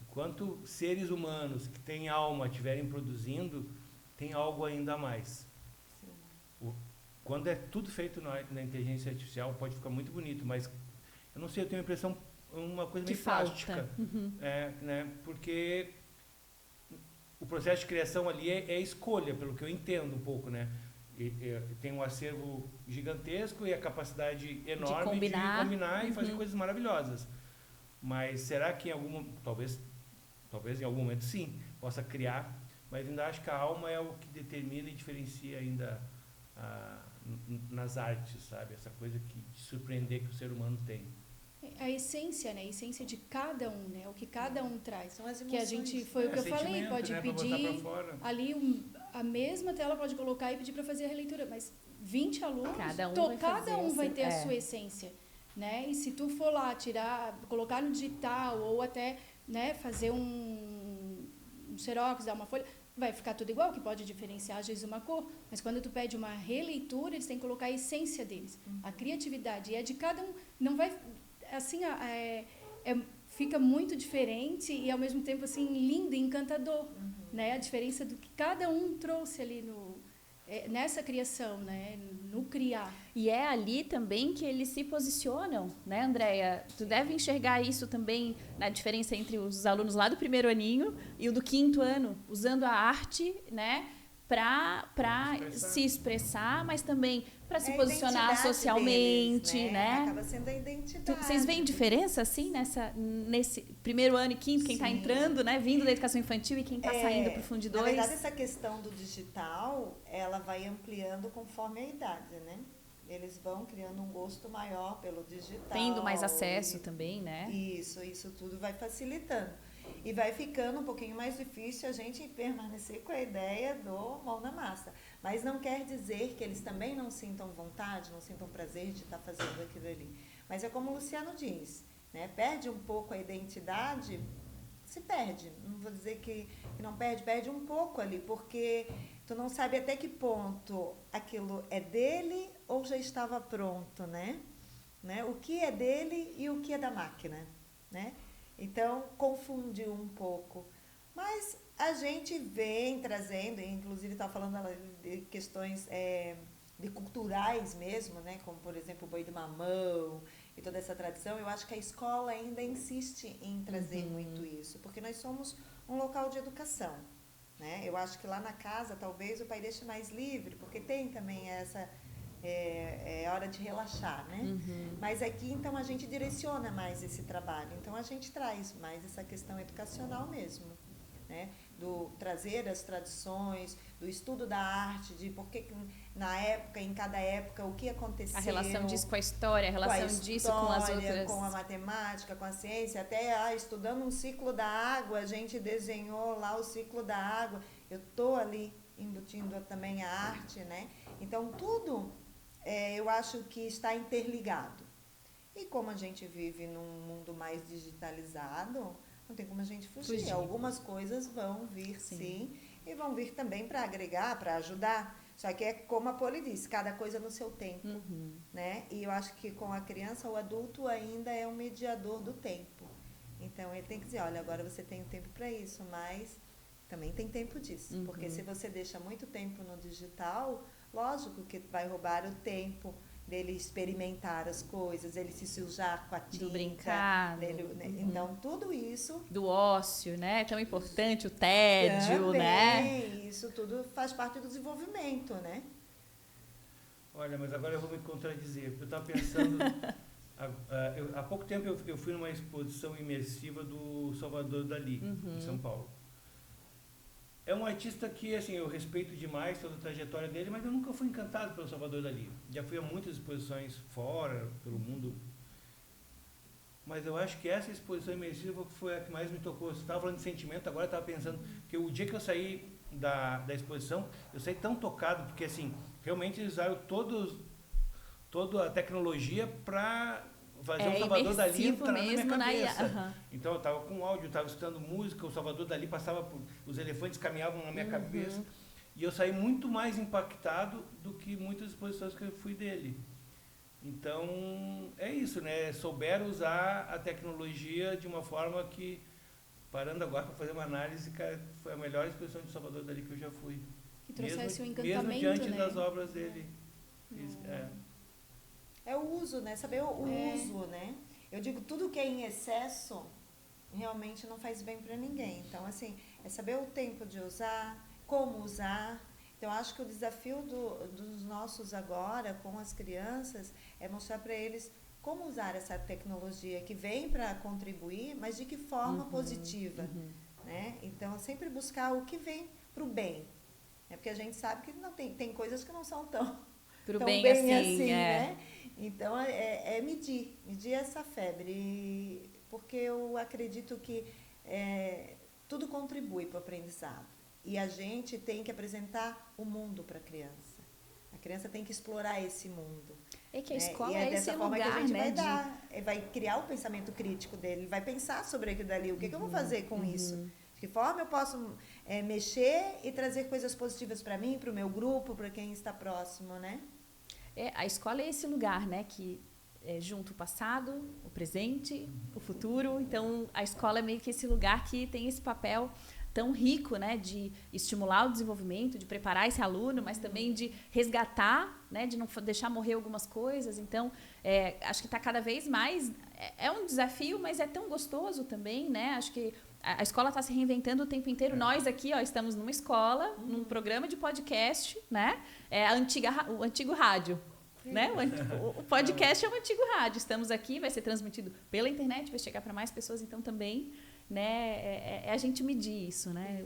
Enquanto seres humanos que têm alma estiverem produzindo, tem algo ainda a mais. Quando é tudo feito na inteligência artificial, pode ficar muito bonito, mas eu não sei, eu tenho a impressão uma coisa meio plástica, né? Porque o processo de criação ali é escolha, pelo que eu entendo um pouco, né? Tem um acervo gigantesco e a capacidade enorme de combinar e fazer coisas maravilhosas. Mas será que talvez em algum momento sim, possa criar, mas ainda acho que a alma é o que determina e diferencia ainda nas artes, sabe? Essa coisa de surpreender que o ser humano tem. A essência, né? A essência de cada um, né? O que cada um traz. São as que a emoções. gente, foi o que eu falei, pode né? pedir ali a mesma tela pode colocar e pedir para fazer a releitura, mas 20 alunos, cada um vai ter a sua essência, né? E se tu for lá colocar no digital ou até, né, fazer um xerox, dar uma folha, vai ficar tudo igual, que pode diferenciar às vezes uma cor, mas quando tu pede uma releitura, eles têm que colocar a essência deles, a criatividade, e é de cada um, não vai, assim, fica muito diferente e ao mesmo tempo, assim, lindo e encantador, né? A diferença do que cada um trouxe ali nessa criação, né? No criar. E é ali também que eles se posicionam, né, Andréia? Tu deve enxergar isso também na diferença entre os alunos lá do primeiro aninho e o do quinto ano, usando a arte, né, para se expressar, mas também para se posicionar socialmente, deles, né? Acaba sendo a identidade. Vocês veem diferença, assim, nesse primeiro ano e quinto, quem está entrando, né, vindo da educação infantil e quem está saindo para o Fundo 2? Na verdade, essa questão do digital, ela vai ampliando conforme a idade, né? Eles vão criando um gosto maior pelo digital. Tendo mais acesso também, né? Isso tudo vai facilitando. E vai ficando um pouquinho mais difícil a gente permanecer com a ideia do mão na massa. Mas não quer dizer que eles também não sintam vontade, não sintam prazer de estar fazendo aquilo ali. Mas é como o Luciano diz, né? Perde um pouco a identidade, se perde. Não vou dizer que não perde um pouco ali, porque tu não sabe até que ponto aquilo é dele ou já estava pronto, né? O que é dele e o que é da máquina, né? Então, confundiu um pouco. Mas a gente vem trazendo, inclusive estava falando de questões de culturais mesmo, né? Como, por exemplo, o boi de mamão e toda essa tradição. Eu acho que a escola ainda insiste em trazer muito isso, porque nós somos um local de educação, né? Eu acho que lá na casa, talvez, o pai deixe mais livre, porque tem também essa... É hora de relaxar, né? Mas aqui, então, a gente direciona mais esse trabalho. Então, a gente traz mais essa questão educacional mesmo, né? Do trazer as tradições, do estudo da arte, de por que na época, em cada época, o que aconteceu. A relação disso com a história, a relação disso com as outras... com a matemática, com a ciência. Até estudando um ciclo da água, a gente desenhou lá o ciclo da água. Eu estou ali embutindo também a arte, né? Então, tudo... eu acho que está interligado. E como a gente vive num mundo mais digitalizado, não tem como a gente fugir. Algumas coisas vão vir, sim, e vão vir também para agregar, para ajudar. Só que é como a Poli disse, cada coisa no seu tempo, né? E eu acho que com a criança, o adulto ainda é um mediador do tempo. Então, ele tem que dizer, olha, agora você tem tempo para isso, mas também tem tempo disso. Porque se você deixa muito tempo no digital... Lógico que vai roubar o tempo dele experimentar as coisas, ele se sujar com a tinta. Do brincar. Então, tudo isso... Do ócio, né? Tão importante, o tédio, também, né? Isso tudo faz parte do desenvolvimento, né? Olha, mas agora eu vou me contradizer, porque eu estava pensando... há pouco tempo eu fui numa exposição imersiva do Salvador Dalí, em São Paulo. É um artista que, assim, eu respeito demais toda a trajetória dele, mas eu nunca fui encantado pelo Salvador Dalí. Já fui a muitas exposições fora, pelo mundo. Mas eu acho que essa exposição imersiva foi a que mais me tocou. Você estava falando de sentimento, agora eu estava pensando que o dia que eu saí da exposição, eu saí tão tocado, porque, assim, realmente eles usaram toda a tecnologia para... fazer o Salvador Dalí entrar na minha cabeça. Então, eu estava com áudio, eu estava escutando música, o Salvador Dalí passava os elefantes caminhavam na minha cabeça, e eu saí muito mais impactado do que muitas exposições que eu fui dele. Então, é isso, né? Souberam usar a tecnologia de uma forma que, parando agora para fazer uma análise, cara, foi a melhor exposição de Salvador Dalí que eu já fui. Que trouxesse um encantamento, mesmo diante, né? das obras dele. É o uso, né? Saber o uso, né? Eu digo, tudo que é em excesso realmente não faz bem para ninguém. Então, assim, é saber o tempo de usar, como usar. Então, acho que o desafio dos nossos agora, com as crianças, é mostrar para eles como usar essa tecnologia que vem para contribuir, mas de que forma positiva, né? Então, sempre buscar o que vem para o bem. Né? Porque a gente sabe que não tem coisas que não são tão bem assim, né? Então, medir essa febre, porque eu acredito que tudo contribui para o aprendizado. E a gente tem que apresentar o mundo para a criança. A criança tem que explorar esse mundo. É que a né? escola E é dessa esse forma lugar, que a gente né? vai criar o pensamento crítico dele, ele vai pensar sobre aquilo dali, o que eu vou fazer com isso? De que forma eu posso mexer e trazer coisas positivas para mim, para o meu grupo, para quem está próximo, né? A escola é esse lugar, né? Que junta o passado, o presente, o futuro. Então, a escola é meio que esse lugar que tem esse papel tão rico, né, de estimular o desenvolvimento, de preparar esse aluno, mas também de resgatar, né, de não deixar morrer algumas coisas. Então, acho que está cada vez mais... É um desafio, mas é tão gostoso também, né? Acho que a escola está se reinventando o tempo inteiro. Nós aqui, estamos numa escola, num programa de podcast, né? O antigo rádio. Né? O podcast é um antigo rádio. Estamos aqui, vai ser transmitido pela internet, vai chegar para mais pessoas, então também, né, a gente medir isso, né?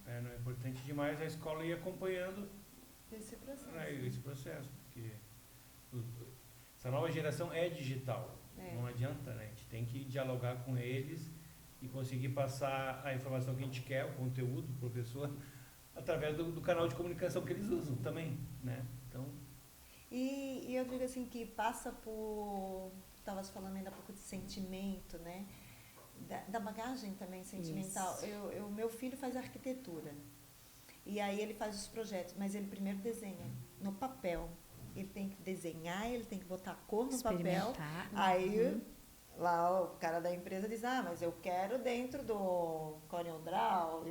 Não é importante demais a escola ir acompanhando esse processo. Esse processo, porque essa nova geração é digital, não adianta, né? A gente tem que dialogar com eles e conseguir passar a informação que a gente quer, o conteúdo do professor, através do canal de comunicação que eles usam também, né? Então... E eu digo assim que passa por... Estavas falando ainda há pouco de sentimento, né? Da bagagem também sentimental. Meu filho faz arquitetura. E aí ele faz os projetos, mas ele primeiro desenha no papel. Ele tem que desenhar, ele tem que botar cor no papel. Aí lá o cara da empresa diz, mas eu quero dentro do CorelDRAW,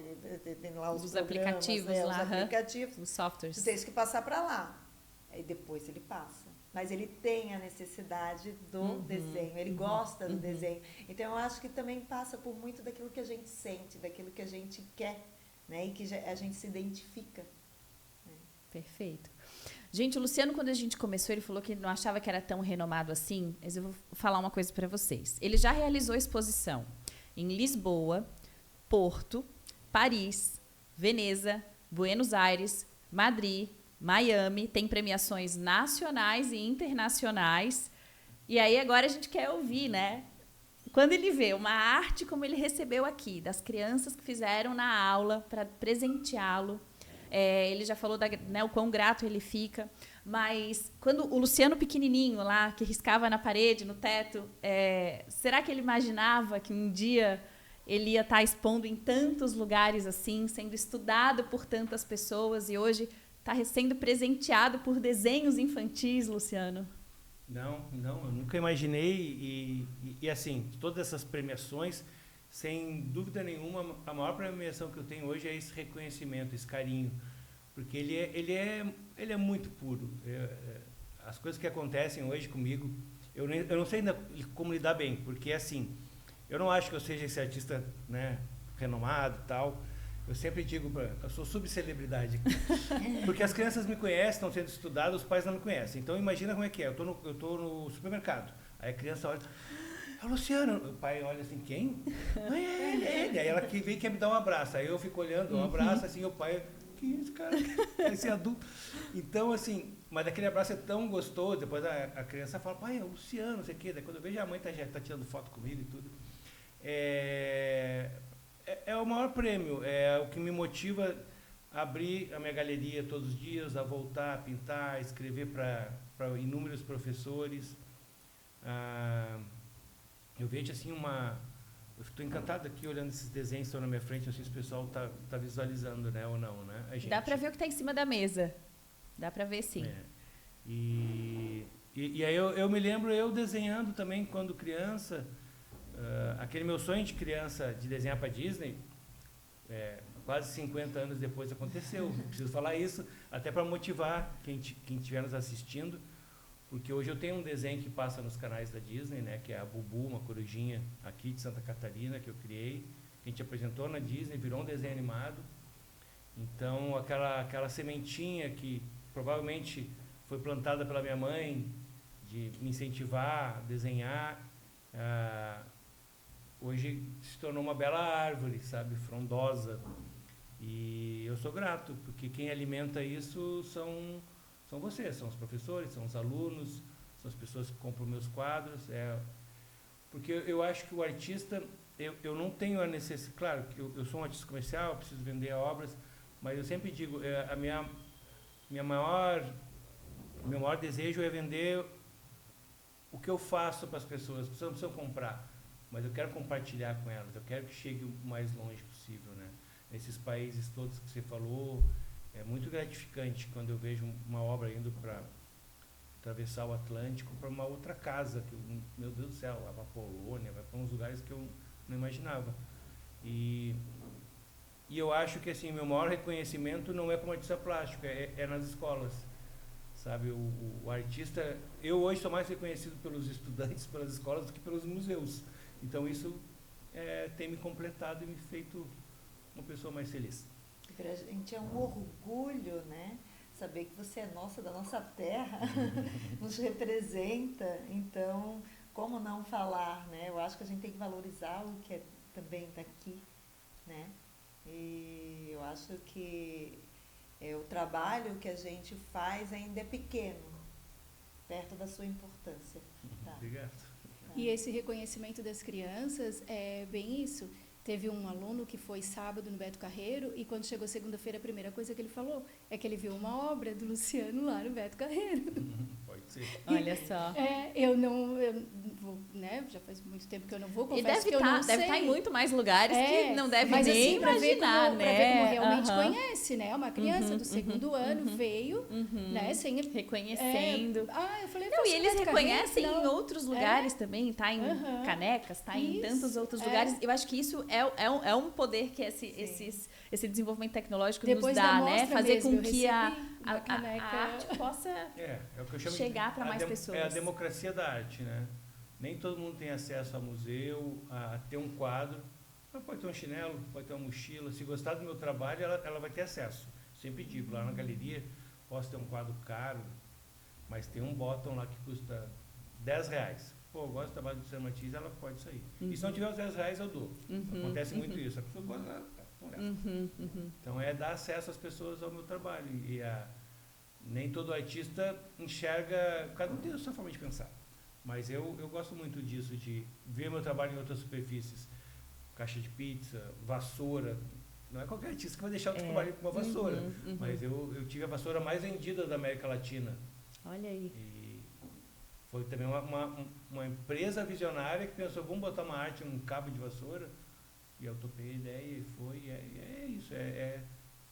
tem lá os aplicativos, né? Os aplicativos, os softwares. Você tem que passar para lá. Aí depois ele passa. Mas ele tem a necessidade do desenho, ele gosta do desenho. Então, eu acho que também passa por muito daquilo que a gente sente, daquilo que a gente quer, né? E que a gente se identifica. Né? Perfeito. Gente, o Luciano, quando a gente começou, ele falou que não achava que era tão renomado assim, mas eu vou falar uma coisa para vocês. Ele já realizou exposição em Lisboa, Porto, Paris, Veneza, Buenos Aires, Madrid, Miami, tem premiações nacionais e internacionais. E aí agora a gente quer ouvir, né? Quando ele vê uma arte como ele recebeu aqui, das crianças que fizeram na aula para presenteá-lo, ele já falou né, o quão grato ele fica. Mas quando o Luciano pequenininho lá, que riscava na parede, no teto, será que ele imaginava que um dia ele ia estar expondo em tantos lugares assim, sendo estudado por tantas pessoas e hoje... Está sendo presenteado por desenhos infantis, Luciano? Não, eu nunca imaginei. E assim, todas essas premiações, sem dúvida nenhuma, a maior premiação que eu tenho hoje é esse reconhecimento, esse carinho. Porque ele é muito puro. As coisas que acontecem hoje comigo, eu não sei ainda como lidar bem, porque assim, eu não acho que eu seja esse artista, né, renomado e tal. Eu sempre digo, eu sou subcelebridade. Porque as crianças me conhecem, estão sendo estudadas, os pais não me conhecem. Então, imagina como é que é. Eu tô no supermercado. Aí a criança olha, é o Luciano. O pai olha assim, quem? É ele. Aí ela vem e quer me dar um abraço. Aí eu fico olhando, um abraço, assim, o pai, que esse cara? Esse adulto. Então, assim, mas aquele abraço é tão gostoso. Depois a criança fala, pai, é o Luciano, não sei o quê. Daí quando eu vejo a mãe já tá tirando foto comigo e tudo. É o maior prêmio, é o que me motiva a abrir a minha galeria todos os dias, a voltar a pintar, a escrever para inúmeros professores. Eu vejo assim eu estou encantado aqui olhando esses desenhos que estão na minha frente, não sei se o pessoal tá visualizando, né, ou não, né? A gente... Dá para ver o que está em cima da mesa. Dá para ver, sim. E aí eu me lembro eu desenhando também quando criança. Aquele meu sonho de criança de desenhar para Disney, quase 50 anos depois aconteceu. Preciso falar isso até para motivar quem estiver nos assistindo, porque hoje eu tenho um desenho que passa nos canais da Disney, né, que é a Bubu, uma corujinha aqui de Santa Catarina que eu criei, que a gente apresentou na Disney, virou um desenho animado. Então aquela sementinha que provavelmente foi plantada pela minha mãe de me incentivar a desenhar, hoje se tornou uma bela árvore, sabe, frondosa. E eu sou grato, porque quem alimenta isso são vocês, são os professores, são os alunos, são as pessoas que compram meus quadros. Porque eu acho que o artista, eu não tenho a necessidade, claro que eu sou um artista comercial, preciso vender obras, Mas eu sempre digo, meu maior desejo é vender o que eu faço para as pessoas. As pessoas não precisam comprar, mas eu quero compartilhar com elas, eu quero que chegue o mais longe possível, né? Nesses países todos que você falou, é muito gratificante quando eu vejo uma obra indo para atravessar o Atlântico para uma outra casa, que meu Deus do céu, vai para a Polônia, vai para uns lugares que eu não imaginava. E eu acho que assim, meu maior reconhecimento não é como artista plástico, é nas escolas. Sabe, o artista, eu hoje sou mais reconhecido pelos estudantes, pelas escolas, do que pelos museus. Então isso tem me completado e me feito uma pessoa mais feliz. Para a gente é um orgulho, né? Saber que você é nossa, da nossa terra, nos representa. Então, como não falar, né? Eu acho que a gente tem que valorizar o que é também daqui, né? E eu acho que o trabalho que a gente faz ainda é pequeno, perto da sua importância. Tá? Obrigado. E esse reconhecimento das crianças é bem isso. Teve um aluno que foi sábado no Beto Carreiro e quando chegou segunda-feira a primeira coisa que ele falou é que ele viu uma obra do Luciano lá no Beto Carreiro. Pode ser. Olha só. Eu não vou, né? Já faz muito tempo que eu não vou, confesso E deve que eu não sei. deve estar em muito mais lugares que não deve mas, nem assim, pra ver imaginar, como, né? Pra ver como realmente conhece, né? Uma criança do segundo ano veio, né? Sem reconhecendo. eu falei, não, e eles Beto reconhecem Carreiro? em outros lugares também, tá? Em canecas, tá? Em tantos outros lugares. Eu acho que isso é um poder que esse desenvolvimento tecnológico depois nos dá, né? Fazer mesmo, com que a arte possa o que eu chamo chegar para mais pessoas. É a democracia da arte, né? Nem todo mundo tem acesso a museu, a ter um quadro. Ela pode ter um chinelo, pode ter uma mochila. Se gostar do meu trabalho, ela vai ter acesso. Sempre digo, lá na galeria, posso ter um quadro caro, mas tem um bottom lá que custa R$10. Pô, eu gosto do trabalho do Luciano Martins, ela pode sair. E se não tiver os R$10, eu dou. Acontece muito isso. A pessoa gosta, não leva. Então, dar acesso às pessoas ao meu trabalho. E nem todo artista enxerga, cada um tem a sua forma de pensar. Mas eu gosto muito disso, de ver meu trabalho em outras superfícies. Caixa de pizza, vassoura. Não é qualquer artista que vai deixar o trabalho com uma vassoura. Mas eu tive a vassoura mais vendida da América Latina. Olha aí. E foi também uma empresa visionária que pensou, vamos botar uma arte, um cabo de vassoura. E eu topei a ideia e foi. É isso,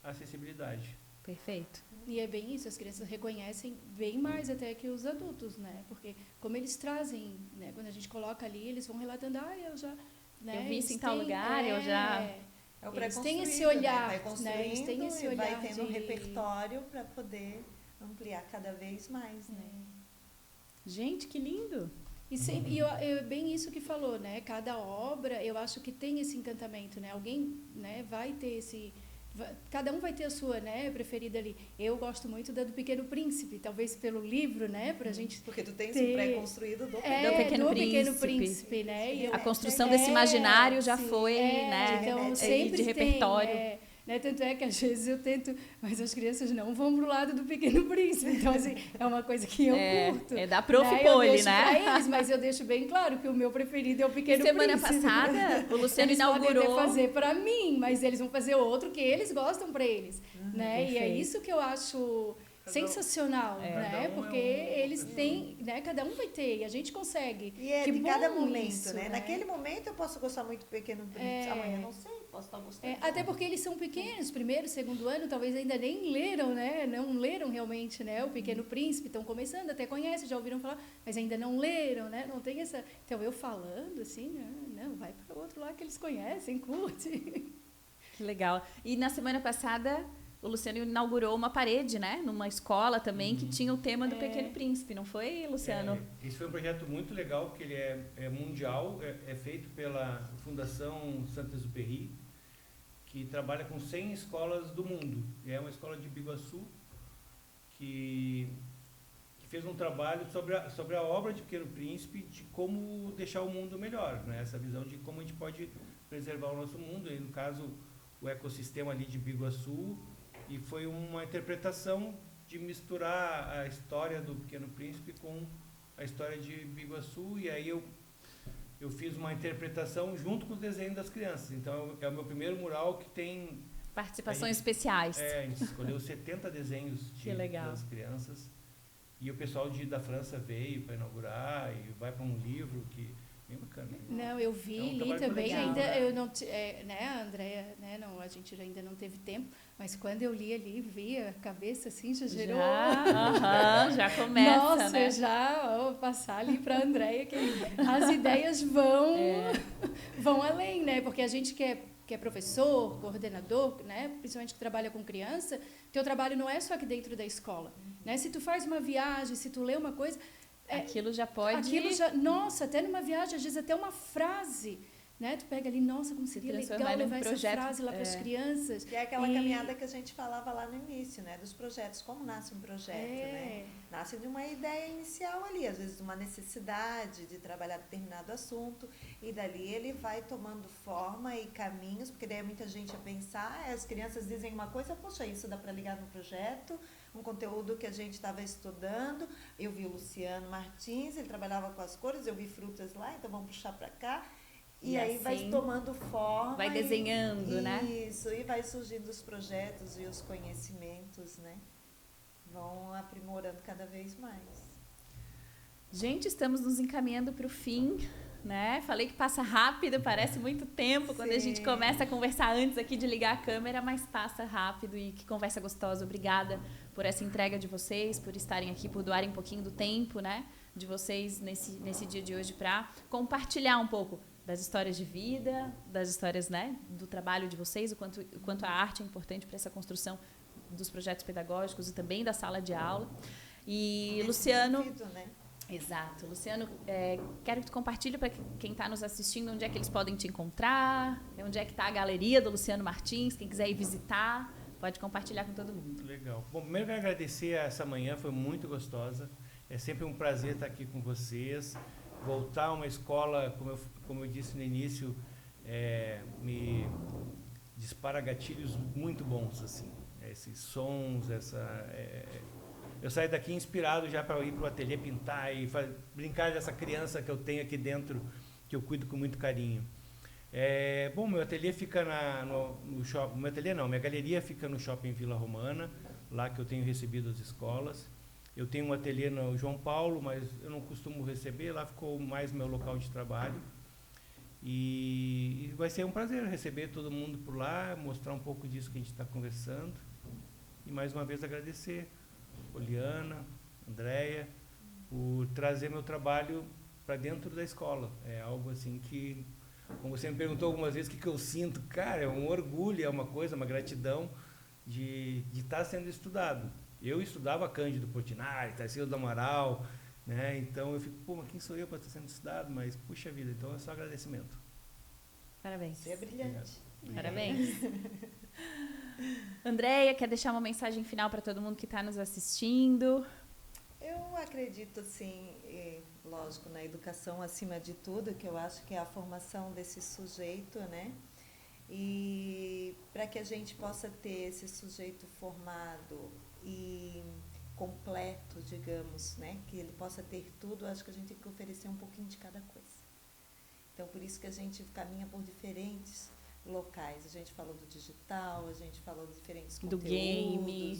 a acessibilidade. Perfeito. E é bem isso, as crianças reconhecem bem mais até que os adultos, né? Porque como eles trazem, né? Quando a gente coloca ali, eles vão relatando, eu já... Né? Eu vi isso em tal lugar, eu já... É o eles têm esse pré-construído, olhar, né? Vai construindo eles têm esse olhar vai tendo um repertório para poder ampliar cada vez mais, né? Gente, que lindo! E bem isso que falou, né? Cada obra, eu acho que tem esse encantamento, né? Alguém, né, vai ter esse... Cada um vai ter a sua, né, preferida ali. Eu gosto muito da do Pequeno Príncipe, talvez pelo livro, né, pra gente porque tu tens ter... um pré-construído do Pequeno Príncipe, né? E a construção desse imaginário já foi, né, então, sempre de repertório. Né? Tanto é que às vezes eu tento, mas as crianças não vão pro lado do Pequeno Príncipe. Então, assim, é uma coisa que eu curto. É da Prof. Né? Poli, né? Pra eles, mas eu deixo bem claro que o meu preferido é o Pequeno Semana Príncipe. passada, o Luciano eles inaugurou... podem fazer para mim, mas eles vão fazer outro que eles gostam para eles. Né? Perfeito. E é isso que eu acho sensacional, né? Porque eles têm, né? Cada um vai ter e a gente consegue. E é que de bom cada momento, isso, né? Naquele momento eu posso gostar muito do Pequeno Príncipe, amanhã não sei, posso estar gostando. Até porque eles são pequenos, primeiro, segundo ano, talvez ainda nem leram, né? Não leram realmente, né? O Pequeno Príncipe, estão começando, até conhecem, já ouviram falar, mas ainda não leram, né? Não tem essa... Então, eu falando, assim, não, vai para o outro lá que eles conhecem, curte. Que legal. E na semana passada... O Luciano inaugurou uma parede, né? Numa escola também, que tinha o tema do Pequeno Príncipe, não foi, Luciano? Esse foi um projeto muito legal, porque ele é mundial, é feito pela Fundação Saint-Exupéry, que trabalha com 100 escolas do mundo. É uma escola de Biguaçu, que fez um trabalho sobre a obra de Pequeno Príncipe, de como deixar o mundo melhor, né? Essa visão de como a gente pode preservar o nosso mundo, e no caso, o ecossistema ali de Biguaçu. E foi uma interpretação de misturar a história do Pequeno Príncipe com a história de Biguaçu. E aí eu fiz uma interpretação junto com os desenhos das crianças. Então, é o meu primeiro mural que tem Participações especiais. A gente escolheu 70 desenhos das crianças. E o pessoal da França veio para inaugurar e vai para um livro que bem bacana. Não, eu vi, li também, legal, ainda né? Eu não, né, Andréia, né, não, a gente ainda não teve tempo, mas quando eu li ali, vi a cabeça assim, já gerou. Já começa, nossa, né? Já vou passar ali para a Andréia, que as ideias vão além, né? Porque a gente que é professor, coordenador, né, principalmente que trabalha com criança, teu trabalho não é só aqui dentro da escola, né? Se tu faz uma viagem, se tu lê uma coisa, aquilo já pode... Nossa, até numa viagem, às vezes até uma frase, né? Tu pega ali, nossa, como seria legal levar essa frase lá para as crianças. Que é aquela caminhada que a gente falava lá no início, né? Dos projetos, como nasce um projeto, né? Nasce de uma ideia inicial ali, às vezes de uma necessidade de trabalhar determinado assunto, e dali ele vai tomando forma e caminhos, porque daí muita gente a pensar, as crianças dizem uma coisa, poxa, isso dá para ligar no projeto, um conteúdo que a gente estava estudando. Eu vi o Luciano Martins, ele trabalhava com as cores, eu vi frutas lá, então vamos puxar para cá. E aí assim, vai tomando forma. Vai desenhando, né? Isso, e vai surgindo os projetos e os conhecimentos, né? Vão aprimorando cada vez mais. Gente, estamos nos encaminhando para o fim, né? Falei que passa rápido, parece muito tempo quando a gente começa a conversar antes aqui de ligar a câmera, mas passa rápido e que conversa gostosa. Obrigada por essa entrega de vocês, por estarem aqui, por doarem um pouquinho do tempo, né, de vocês nesse dia de hoje para compartilhar um pouco das histórias de vida, das histórias, né, do trabalho de vocês, o quanto a arte é importante para essa construção dos projetos pedagógicos e também da sala de aula. E Luciano... Sentido, né? Exato. Luciano, quero que tu compartilhe para quem está nos assistindo onde é que eles podem te encontrar, onde é que está a galeria do Luciano Martins, quem quiser ir visitar, pode compartilhar com todo mundo. Legal. Bom, primeiro quero agradecer essa manhã, foi muito gostosa. É sempre um prazer estar aqui com vocês. Voltar a uma escola, como eu disse no início, me dispara gatilhos muito bons, assim. Esses sons, eu saio daqui inspirado já para ir para o ateliê pintar e brincar dessa criança que eu tenho aqui dentro, que eu cuido com muito carinho. Bom, meu ateliê fica no shopping, minha galeria fica no Shopping Vila Romana, lá que eu tenho recebido as escolas. Eu tenho um ateliê no João Paulo, mas eu não costumo receber, lá ficou mais meu local de trabalho. E vai ser um prazer receber todo mundo por lá, mostrar um pouco disso que a gente está conversando. E mais uma vez agradecer Poliana, Andréia, por trazer meu trabalho para dentro da escola. É algo assim que, como você me perguntou algumas vezes, o que eu sinto? Cara, é um orgulho, é uma coisa, uma gratidão de estar sendo estudado. Eu estudava Cândido Portinari, Tarsila do Amaral, né? Então eu fico, pô, mas quem sou eu para estar sendo estudado? Mas, puxa vida, então é só agradecimento. Parabéns. Você é brilhante. Parabéns. Andréia, quer deixar uma mensagem final para todo mundo que está nos assistindo? Eu acredito, sim, lógico, na educação acima de tudo, que eu acho que é a formação desse sujeito, né? E para que a gente possa ter esse sujeito formado e completo, digamos, né? Que ele possa ter tudo, acho que a gente tem que oferecer um pouquinho de cada coisa. Então, por isso que a gente caminha por diferentes locais. A gente falou do digital, a gente falou de diferentes conteúdos,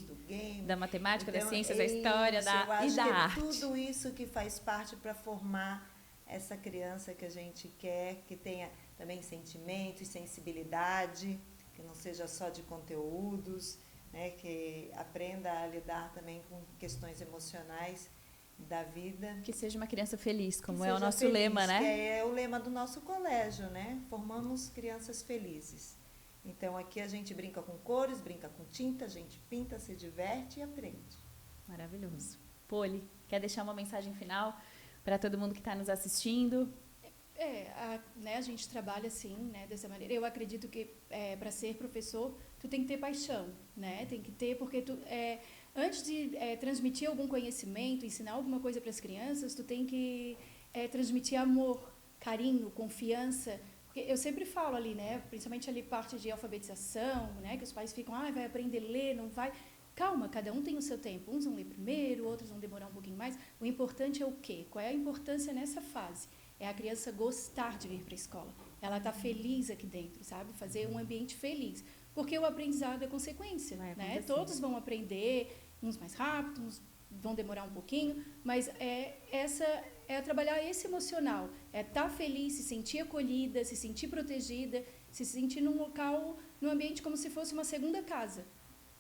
do game, da matemática, então, das ciências, da história, da arte. Tudo isso que faz parte para formar essa criança que a gente quer, que tenha também sentimentos, sensibilidade, que não seja só de conteúdos, né, que aprenda a lidar também com questões emocionais da vida. Que seja uma criança feliz, como é o nosso lema, né? Que é o lema do nosso colégio, né? Formamos crianças felizes. Então, aqui a gente brinca com cores, brinca com tinta, a gente pinta, se diverte e aprende. Maravilhoso. Poli, quer deixar uma mensagem final para todo mundo que está nos assistindo? A gente trabalha assim, né, dessa maneira. Eu acredito que para ser professor, tu tem que ter paixão, né? Tem que ter, porque antes de transmitir algum conhecimento, ensinar alguma coisa para as crianças, tu tem que transmitir amor, carinho, confiança. Porque eu sempre falo ali, né, principalmente ali parte de alfabetização, né, que os pais ficam, vai aprender a ler, não vai. Calma, cada um tem o seu tempo. Uns vão ler primeiro, outros vão demorar um pouquinho mais. O importante é o quê? Qual é a importância nessa fase? É a criança gostar de vir para a escola. Ela está feliz aqui dentro, sabe? Fazer um ambiente feliz. porque o aprendizado é consequência, Vai né? acontecer. Todos vão aprender, uns mais rápido, uns vão demorar um pouquinho, mas é trabalhar esse emocional, é estar feliz, se sentir acolhida, se sentir protegida, se sentir num local, num ambiente como se fosse uma segunda casa,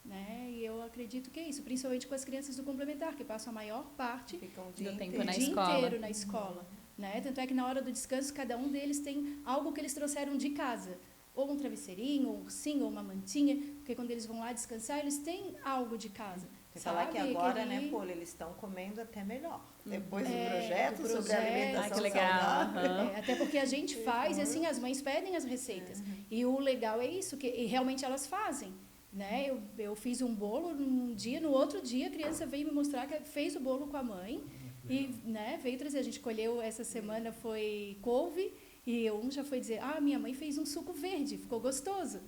né? E eu acredito que é isso, principalmente com as crianças do complementar, que passam a maior parte Ficam o Do dia tempo inteiro. na o dia escola. inteiro na escola, né? Tanto é que na hora do descanso, cada um deles tem algo que eles trouxeram de casa, ou um travesseirinho, ou um ursinho, ou uma mantinha, porque quando eles vão lá descansar, eles têm algo de casa. Você falar que sabe? agora, Aquele- né, Poli, eles estão comendo até melhor. Depois É, do projeto do sobre projeto. alimentação Ai, que legal. saudável. Aham. Até porque a gente faz, e assim, as mães pedem as receitas. E o legal é isso, que e realmente elas fazem. Né? Eu fiz um bolo num dia, no outro dia a criança veio me mostrar que fez o bolo com a mãe e, né, veio trazer. A gente colheu essa semana, foi couve, e um já foi dizer, minha mãe fez um suco verde, ficou gostoso.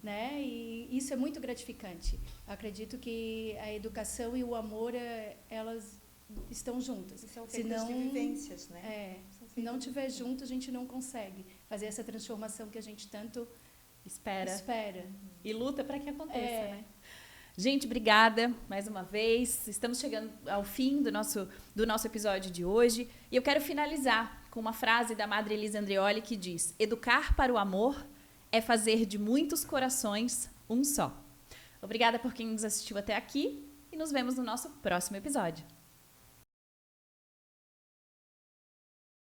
Né? E isso é muito gratificante. Acredito que a educação e o amor, elas estão juntas. E são feitas de vivências, né? Se não tiver junto, a gente não consegue fazer essa transformação que a gente tanto Espera. espera. E luta para que aconteça, É. né? Gente, obrigada mais uma vez. Estamos chegando ao fim do nosso episódio de hoje. E eu quero finalizar com uma frase da Madre Elisa Andreoli que diz: educar para o amor é fazer de muitos corações um só. Obrigada por quem nos assistiu até aqui e nos vemos no nosso próximo episódio.